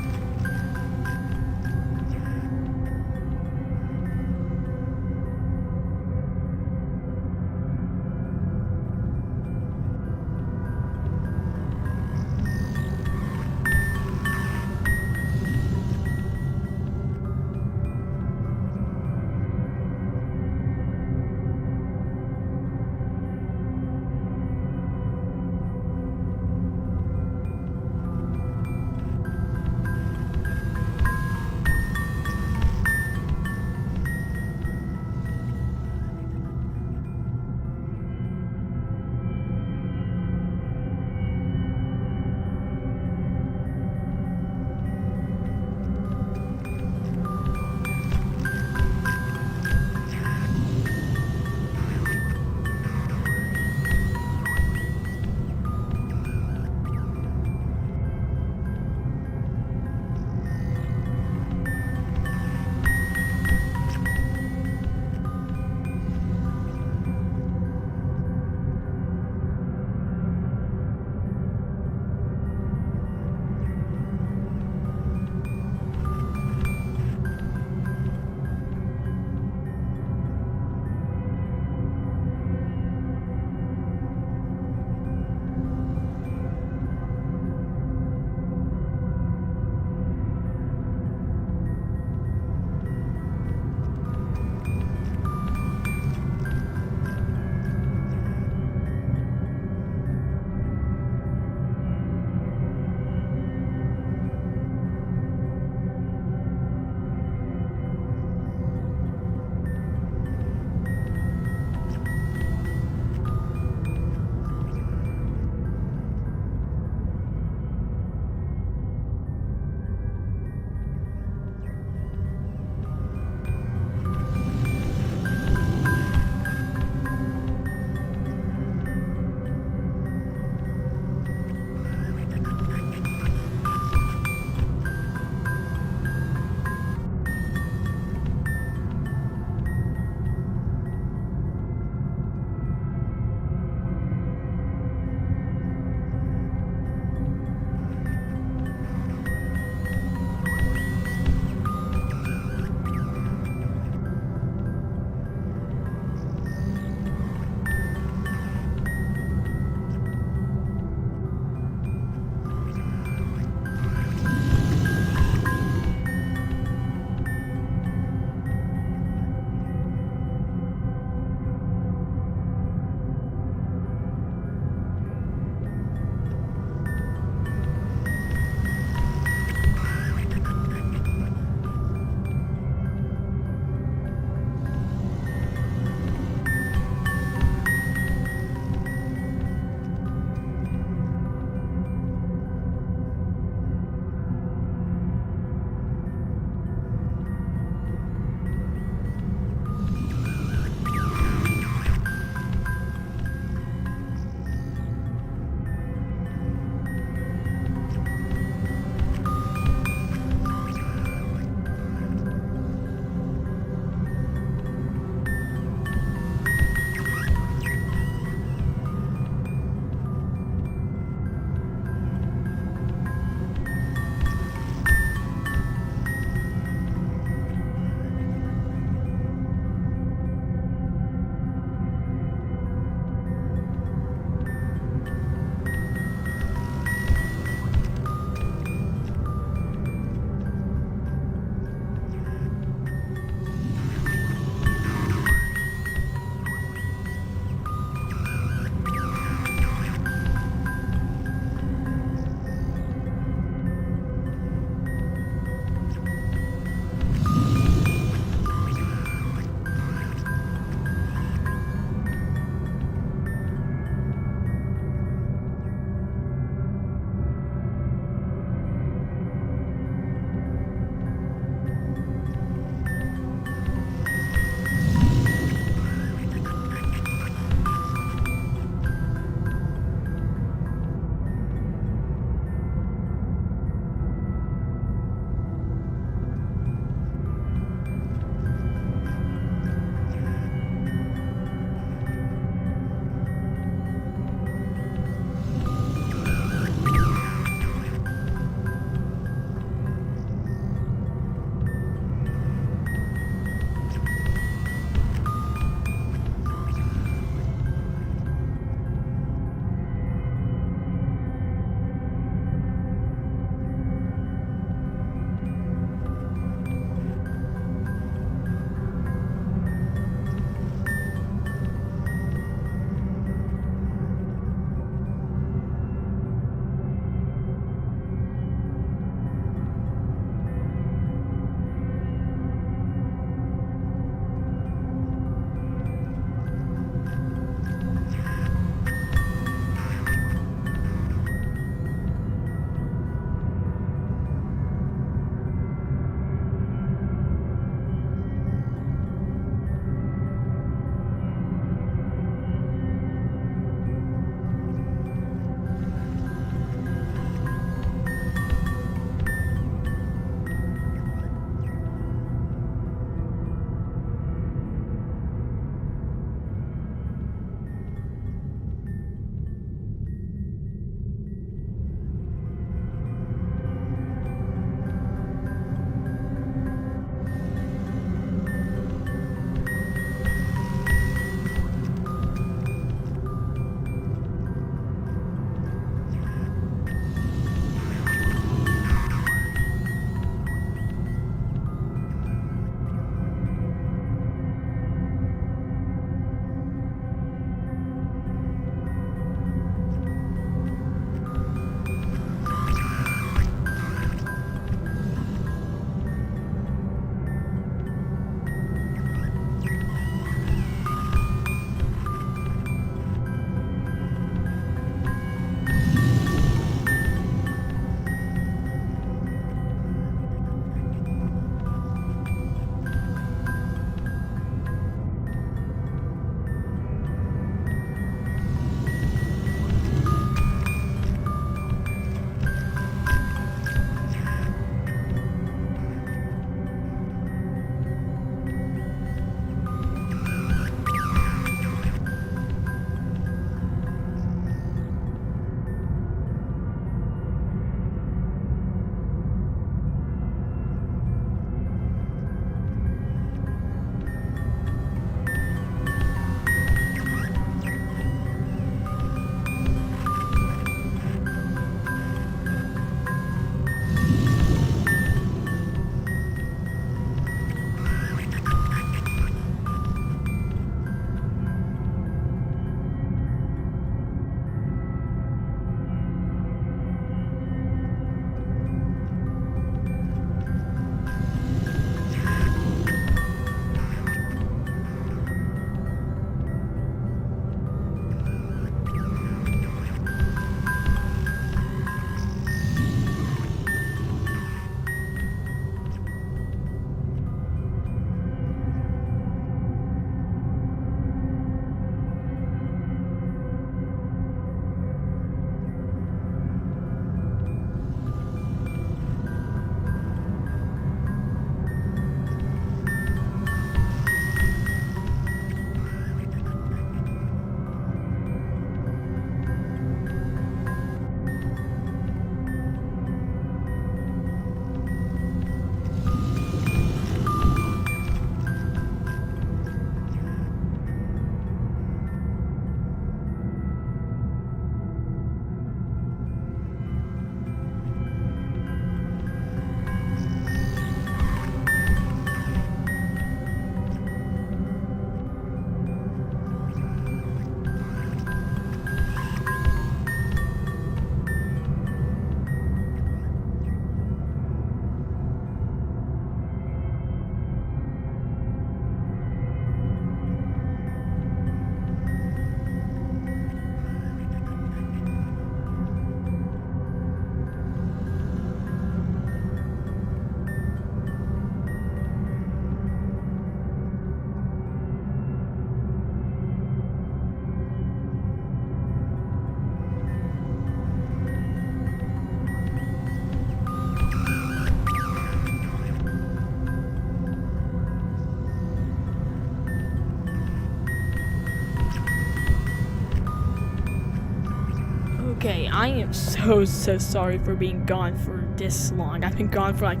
I am so sorry for being gone for this long. I've been gone for like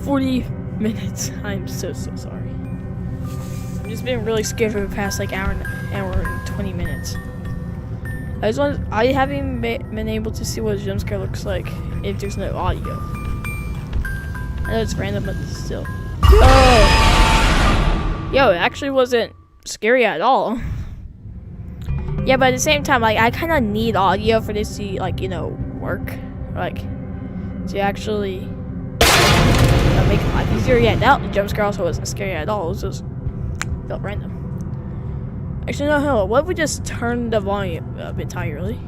40 minutes. I'm so sorry. I've just been really scared for the past like hour and 20 minutes. I haven't been able to see what a jump scare looks like if there's no audio. I know it's random, but still. Oh! Yo, it actually wasn't scary at all. Yeah, but at the same time, like, I kind of need audio for this to, like, you know, work. Like, to actually make life easier. Yeah, that jump scare also wasn't scary at all. It was just felt random. Actually, no, hell, what if we just turn the volume up entirely?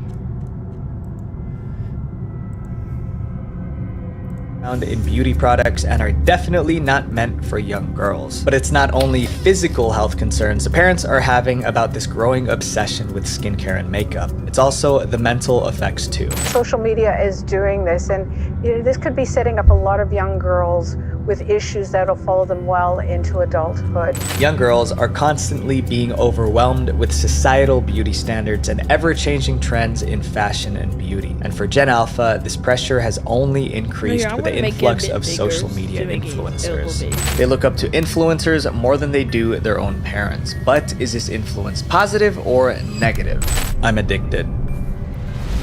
In beauty products and are definitely not meant for young girls. But it's not only physical health concerns the parents are having about this growing obsession with skincare and makeup. It's also the mental effects too. Social media is doing this, and this could be setting up a lot of young girls with issues that'll follow them well into adulthood. Young girls are constantly being overwhelmed with societal beauty standards and ever-changing trends in fashion and beauty. And for Gen Alpha, this pressure has only increased with the influx of social media influencers. They look up to influencers more than they do their own parents. But is this influence positive or negative? I'm addicted.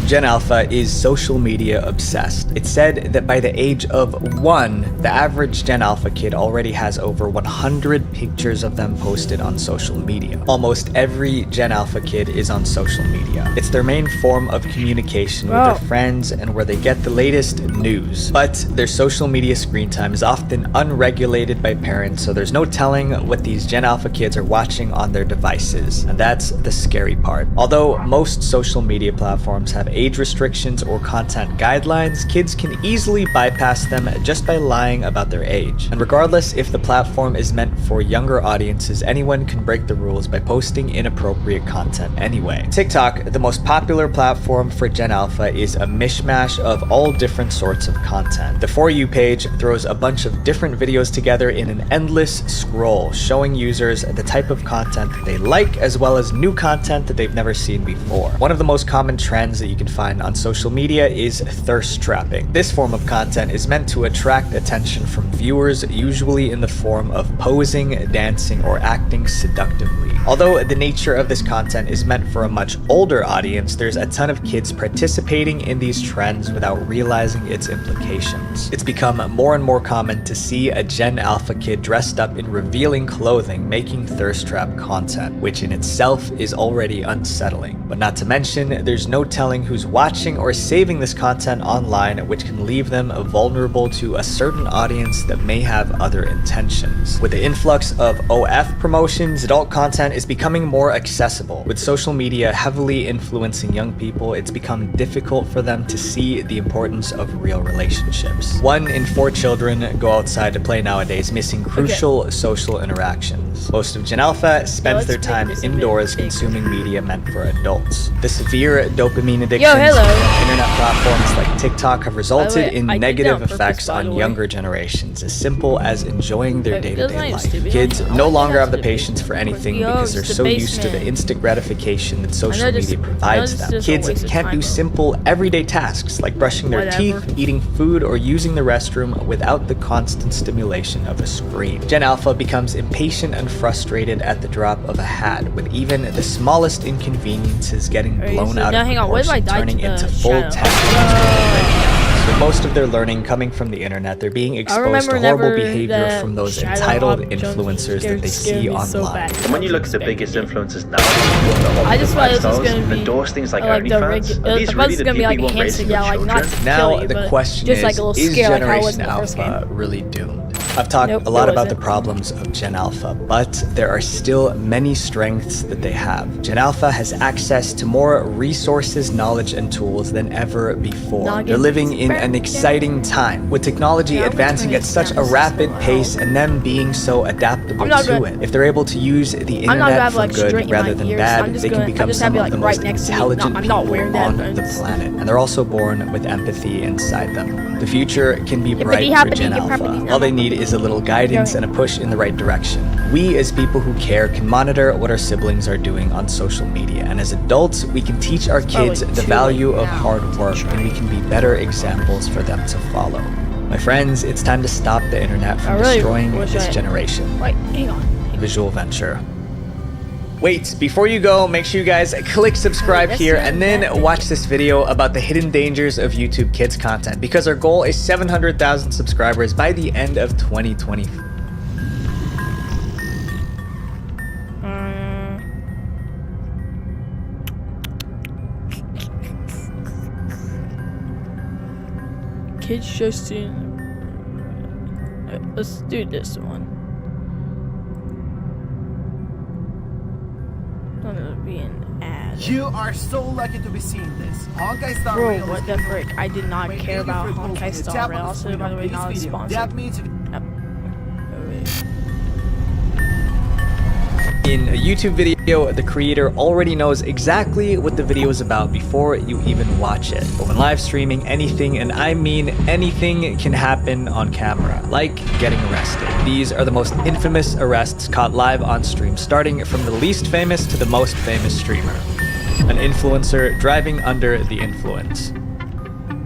Gen Alpha is social media obsessed. It's said that by the age of 1, the average Gen Alpha kid already has over 100 pictures of them posted on social media. Almost every Gen Alpha kid is on social media. It's their main form of communication with their friends and where they get the latest news. But their social media screen time is often unregulated by parents, so there's no telling what these Gen Alpha kids are watching on their devices. And that's the scary part. Although most social media platforms have age restrictions or content guidelines, kids can easily bypass them just by lying about their age. And regardless if the platform is meant for younger audiences, anyone can break the rules by posting inappropriate content anyway. TikTok, the most popular platform for Gen Alpha, is a mishmash of all different sorts of content. The For You page throws a bunch of different videos together in an endless scroll, showing users the type of content that they like, as well as new content that they've never seen before. One of the most common trends that you can find on social media is thirst trapping. This form of content is meant to attract attention from viewers, usually in the form of posing, dancing, or acting seductively. Although the nature of this content is meant for a much older audience, there's a ton of kids participating in these trends without realizing its implications. It's become more and more common to see a Gen Alpha kid dressed up in revealing clothing making thirst trap content, which in itself is already unsettling. But not to mention, there's no telling who's watching or saving this content online, which can leave them vulnerable to a certain audience that may have other intentions. With the influx of OF promotions, adult content is becoming more accessible. With social media heavily influencing young people, it's become difficult for them to see the importance of real relationships. 1 in 4 children go outside to play nowadays, missing crucial social interactions. Most of Gen Alpha spends their time indoors consuming media meant for adults. The severe dopamine addiction on internet platforms like TikTok have resulted in negative effects on younger generations, as simple as enjoying their day-to-day life. Kids no longer have the patience for anything because they're so used to the instant gratification that social media provides them. Kids can't do simple, everyday tasks like brushing their teeth, eating food, or using the restroom without the constant stimulation of a screen. Gen Alpha becomes impatient and frustrated at the drop of a hat, with even the smallest inconveniences getting blown out of proportion, turning into full tangents. With most of their learning coming from the internet, they're being exposed to horrible behavior from those entitled influencers that they see online. And when you look at the biggest influencers now, I just thought this was going to be endorse things like OnlyFans. Are these really the people you want raising your children? Now the question is Generation Alpha really doomed? I've talked a lot about the problems of Gen Alpha, but there are still many strengths that they have. Gen Alpha has access to more resources, knowledge, and tools than ever before. They're living in an exciting time, with technology advancing at such a rapid pace and them being so adaptable to it. If they're able to use the internet for good rather than bad, they can become some of the most intelligent people on the planet. And they're also born with empathy inside them. The future can be bright for Gen Alpha. All they need is a little guidance and a push in the right direction. We as people who care can monitor what our siblings are doing on social media, and as adults we can teach our kids the value of hard work, and we can be better examples for them to follow. My friends, it's time to stop the internet from destroying this generation. Wait, hang on. Visual venture. Wait, before you go, make sure you guys click subscribe here and then watch this video about the hidden dangers of YouTube Kids content, because our goal is 700,000 subscribers by the end of 2020. Kids show student. Let's do this one. Gonna be an ad. You are so lucky to be seeing this. Honkai Star Bro, Rail what the frick? I did not care about Honkai Star Rail. Also, by the way, not sponsored. That means in a YouTube video, the creator already knows exactly what the video is about before you even watch it. But when live streaming, anything, and I mean anything, can happen on camera, like getting arrested. These are the most infamous arrests caught live on stream, starting from the least famous to the most famous streamer. An influencer driving under the influence.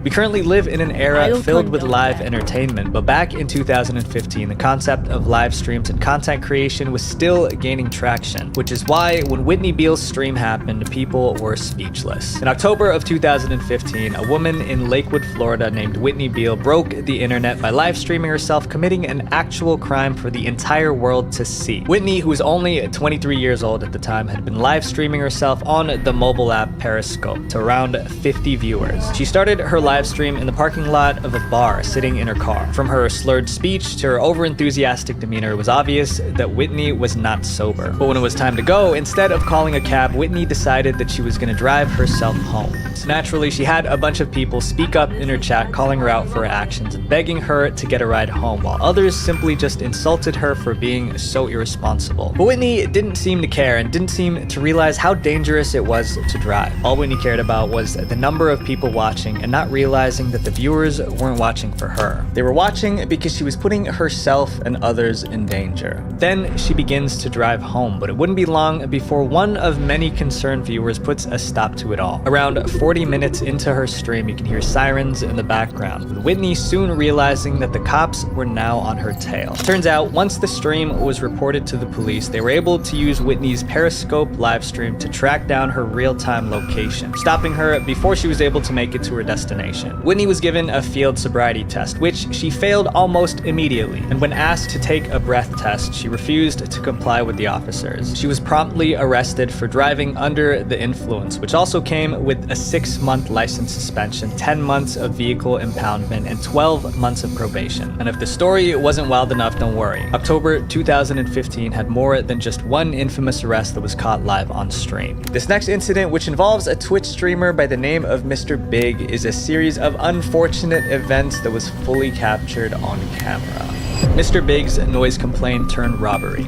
We currently live in an era filled with live entertainment, but back in 2015, the concept of live streams and content creation was still gaining traction, which is why when Whitney Beal's stream happened, people were speechless. In October of 2015, a woman in Lakewood, Florida named Whitney Beal broke the internet by live streaming herself committing an actual crime for the entire world to see. Whitney, who was only 23 years old at the time, had been live streaming herself on the mobile app Periscope to around 50 viewers. She started her live stream in the parking lot of a bar, sitting in her car. From her slurred speech to her over-enthusiastic demeanor, it was obvious that Whitney was not sober. But when it was time to go, instead of calling a cab, Whitney decided that she was going to drive herself home. So naturally, she had a bunch of people speak up in her chat, calling her out for her actions and begging her to get a ride home, while others simply just insulted her for being so irresponsible. But Whitney didn't seem to care and didn't seem to realize how dangerous it was to drive. All Whitney cared about was the number of people watching and not realizing that the viewers weren't watching for her. They were watching because she was putting herself and others in danger. Then she begins to drive home, but it wouldn't be long before one of many concerned viewers puts a stop to it all. Around 40 minutes into her stream, you can hear sirens in the background, with Whitney soon realizing that the cops were now on her tail. Turns out, once the stream was reported to the police, they were able to use Whitney's Periscope live stream to track down her real-time location, stopping her before she was able to make it to her destination. Whitney was given a field sobriety test, which she failed almost immediately, and when asked to take a breath test, she refused to comply with the officers. She was promptly arrested for driving under the influence, which also came with a 6-month license suspension, 10 months of vehicle impoundment, and 12 months of probation. And if the story wasn't wild enough, don't worry. October 2015 had more than just one infamous arrest that was caught live on stream. This next incident, which involves a Twitch streamer by the name of Mr. Big, is a series of unfortunate events that was fully captured on camera. Mr. Big's noise complaint turned robbery.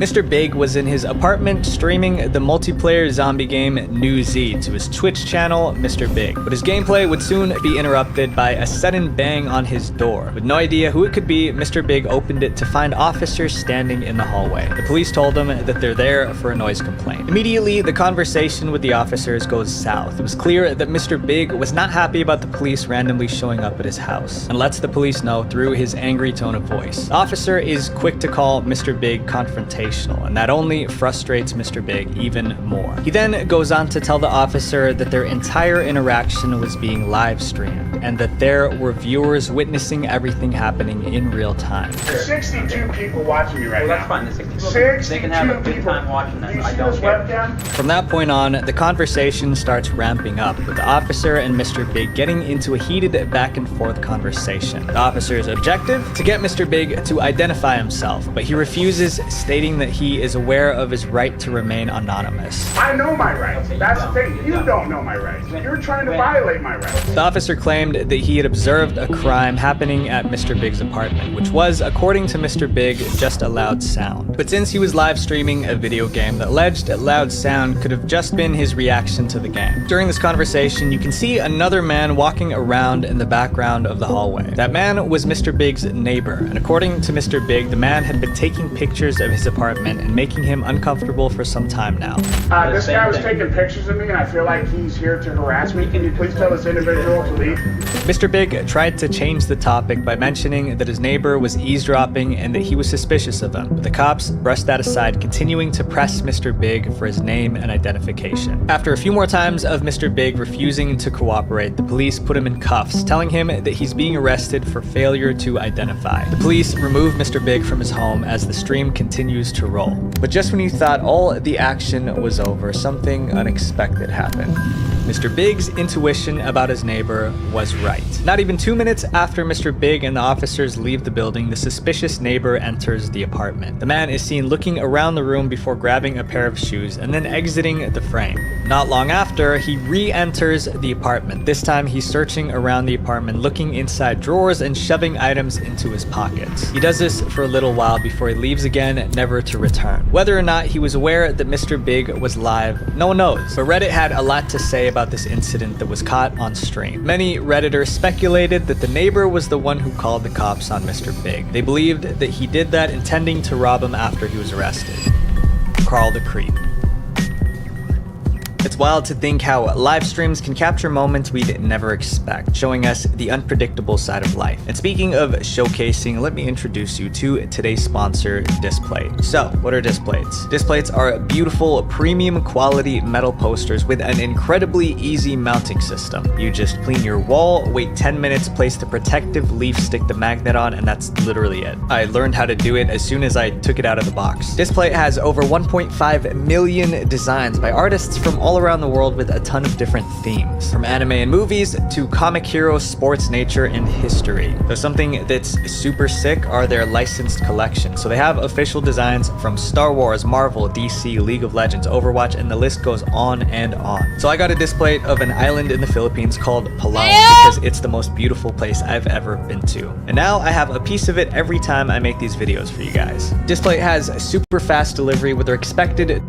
Mr. Big was in his apartment streaming the multiplayer zombie game New Z to his Twitch channel, Mr. Big. But his gameplay would soon be interrupted by a sudden bang on his door. With no idea who it could be, Mr. Big opened it to find officers standing in the hallway. The police told him that they're there for a noise complaint. Immediately, the conversation with the officers goes south. It was clear that Mr. Big was not happy about the police randomly showing up at his house, and lets the police know through his angry tone of voice. The officer is quick to call Mr. Big confrontational, and that only frustrates Mr. Big even more. He then goes on to tell the officer that their entire interaction was being live streamed, and that there were viewers witnessing everything happening in real time. There's 62 people watching you right now. That's fine, the 62. They can have a good time watching this. I don't care. From that point on, the conversation starts ramping up, with the officer and Mr. Big getting into a heated back and forth conversation. The officer's objective? To get Mr. Big to identify himself, but he refuses, stating that he is aware of his right to remain anonymous. I know my rights. That's the thing. You don't know my rights. You're trying to violate my rights. The officer claimed that he had observed a crime happening at Mr. Big's apartment, which was, according to Mr. Big, just a loud sound. But since he was live streaming a video game, the alleged loud sound could have just been his reaction to the game. During this conversation, you can see another man walking around in the background of the hallway. That man was Mr. Big's neighbor, and according to Mr. Big, the man had been taking pictures of his apartment and making him uncomfortable for some time now. This guy was taking pictures of me, and I feel like he's here to harass me. Can you please tell this individual to leave? Mr. Big tried to change the topic by mentioning that his neighbor was eavesdropping and that he was suspicious of him, but the cops brushed that aside, continuing to press Mr. Big for his name and identification. After a few more times of Mr. Big refusing to cooperate, the police put him in cuffs, telling him that he's being arrested for failure to identify. The police removed Mr. Big from his home as the stream continues to roll. But just when you thought all the action was over, something unexpected happened. Mr. Big's intuition about his neighbor was right. Not even 2 minutes after Mr. Big and the officers leave the building, the suspicious neighbor enters the apartment. The man is seen looking around the room before grabbing a pair of shoes and then exiting the frame. Not long after, he re-enters the apartment. This time, he's searching around the apartment, looking inside drawers and shoving items into his pockets. He does this for a little while before he leaves again, never to return. Whether or not he was aware that Mr. Big was live, no one knows, but Reddit had a lot to say about this incident that was caught on stream. Many Redditors speculated that the neighbor was the one who called the cops on Mr. Big. They believed that he did that intending to rob him after he was arrested. Carl the Creep. It's wild to think how live streams can capture moments we'd never expect, showing us the unpredictable side of life. And speaking of showcasing, let me introduce you to today's sponsor, Distplate. So, what are Distplates? Distplates are beautiful, premium quality metal posters with an incredibly easy mounting system. You just clean your wall, wait 10 minutes, place the protective leaf, stick the magnet on, and that's literally it. I learned how to do it as soon as I took it out of the box. Distplate has over 1.5 million designs by artists from all around the world with a ton of different themes, from anime and movies to comic heroes, sports, nature, and history. So something that's super sick are their licensed collections. So they have official designs from Star Wars, Marvel, DC, League of Legends, Overwatch, and the list goes on and on. So I got a display of an island in the Philippines called Palawan because it's the most beautiful place I've ever been to. And now I have a piece of it every time I make these videos for you guys. Display has super fast delivery with their expected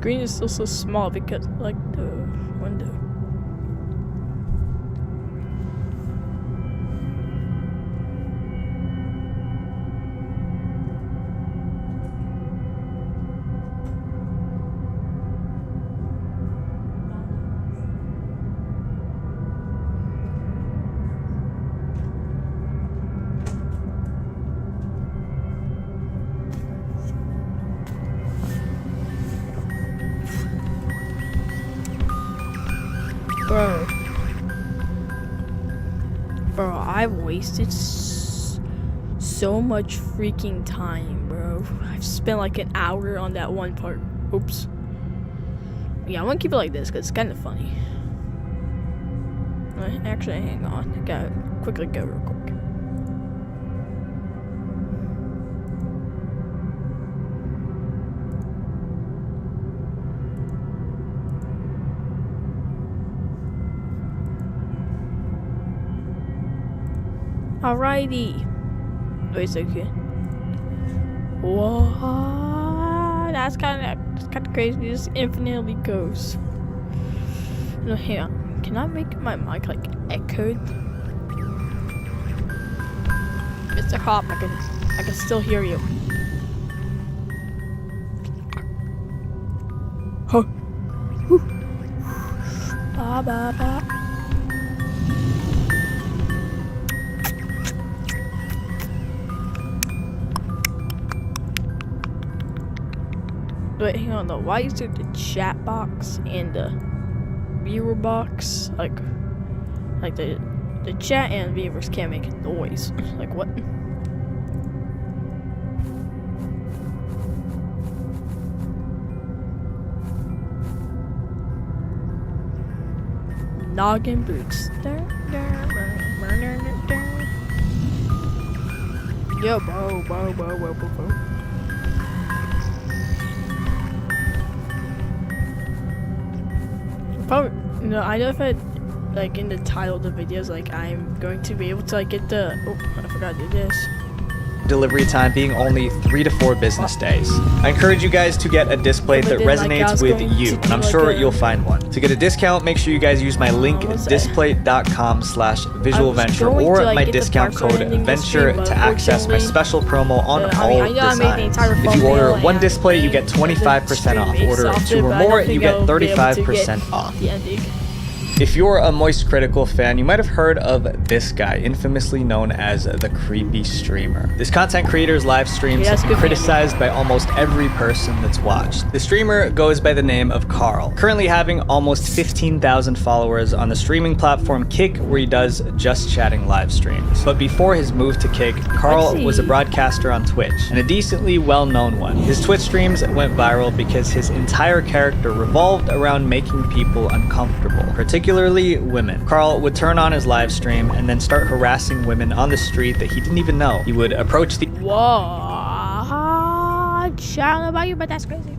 screen is still so small because like the window. Bro, I've wasted so much freaking time, bro. I've spent like an hour on that one part. Oops. Yeah, I'm gonna keep it like this because it's kind of funny. Actually, hang on. I gotta quickly go real quick. Alrighty. Wait a second. What? That's kind of crazy. It just infinitely goes. No, hang on. Can I make my mic like echoed? Mr. Hop, I can still hear you. Huh. Whew. Ba ba ba. Wait, hang on though. Why is there the chat box and the viewer box? Like the chat and viewers can't make noise. Like what? Noggin boots. Yo, bro. Probably, no, I know if I, like, in the title of the videos, like, I'm going to be able to, like, get the, oh, I forgot to do this. Delivery time being only 3 to 4 business days. I encourage you guys to get a disc plate that resonates with you, and I'm sure you'll find one. To get a discount, make sure you guys use my link discplate.com/visualventure or my discount code VENTURE to access my special promo on all designs. If you order 1 disc plate, you get 25% off. Order 2 or more, you get 35% off. If you're a Moist Critical fan, you might have heard of this guy, infamously known as the Creepy Streamer. This content creator's live streams have been criticized by almost every person that's watched. The streamer goes by the name of Carl, currently having almost 15,000 followers on the streaming platform Kick, where he does just chatting live streams. But before his move to Kick, Carl was a broadcaster on Twitch, and a decently well-known one. His Twitch streams went viral because his entire character revolved around making people uncomfortable, particularly women. Carl would turn on his live stream and then start harassing women on the street that he didn't even know. He would approach the— Whoa, I don't know about you, but that's crazy.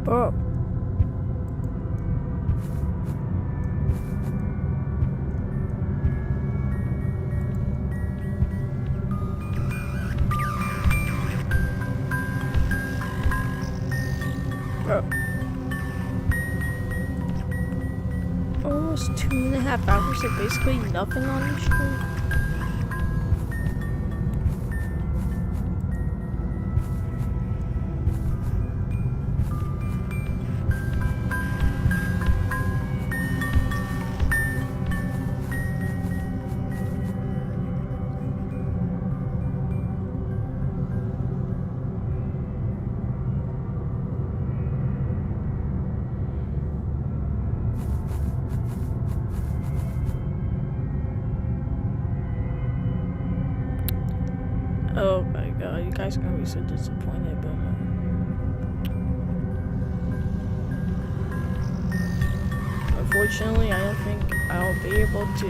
Bro. Bro. Almost 2.5 hours of basically nothing on the stream. Oh my god, you guys are gonna be so disappointed, but unfortunately, I don't think I'll be able to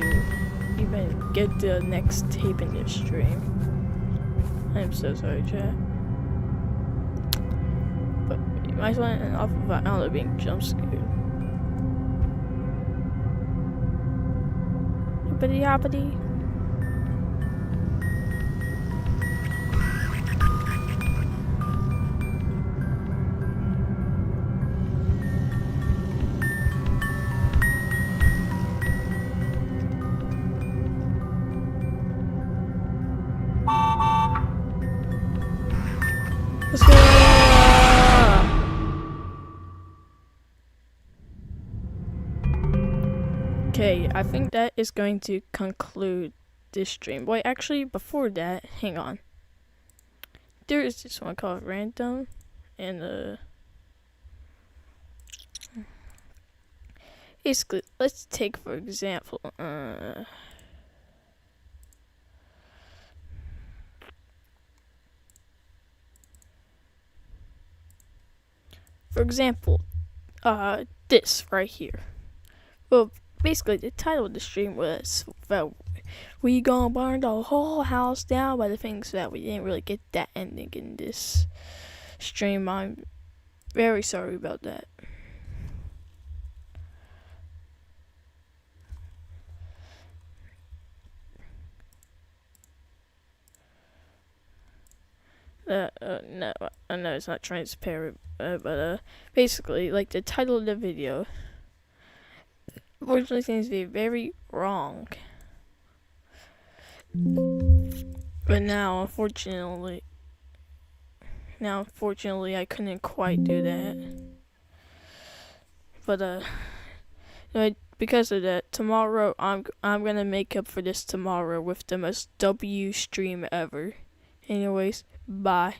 even get the next tape in this stream. I'm so sorry, chat. But you might as well end off without being jump scared. Hippity hoppity. Let's go! Okay, I think that is going to conclude this stream. Wait, actually, before that, hang on. There is this one called Random, and basically, let's take for example, this right here. Well, basically, the title of the stream was we gonna burn the whole house down, but the things that we didn't really get that ending in this stream. I'm very sorry about that. No, I know it's not transparent, but basically, like the title of the video, unfortunately seems to be very wrong. But now, unfortunately, I couldn't quite do that. But because of that, tomorrow I'm gonna make up for this tomorrow with the most W stream ever. Anyways, bye.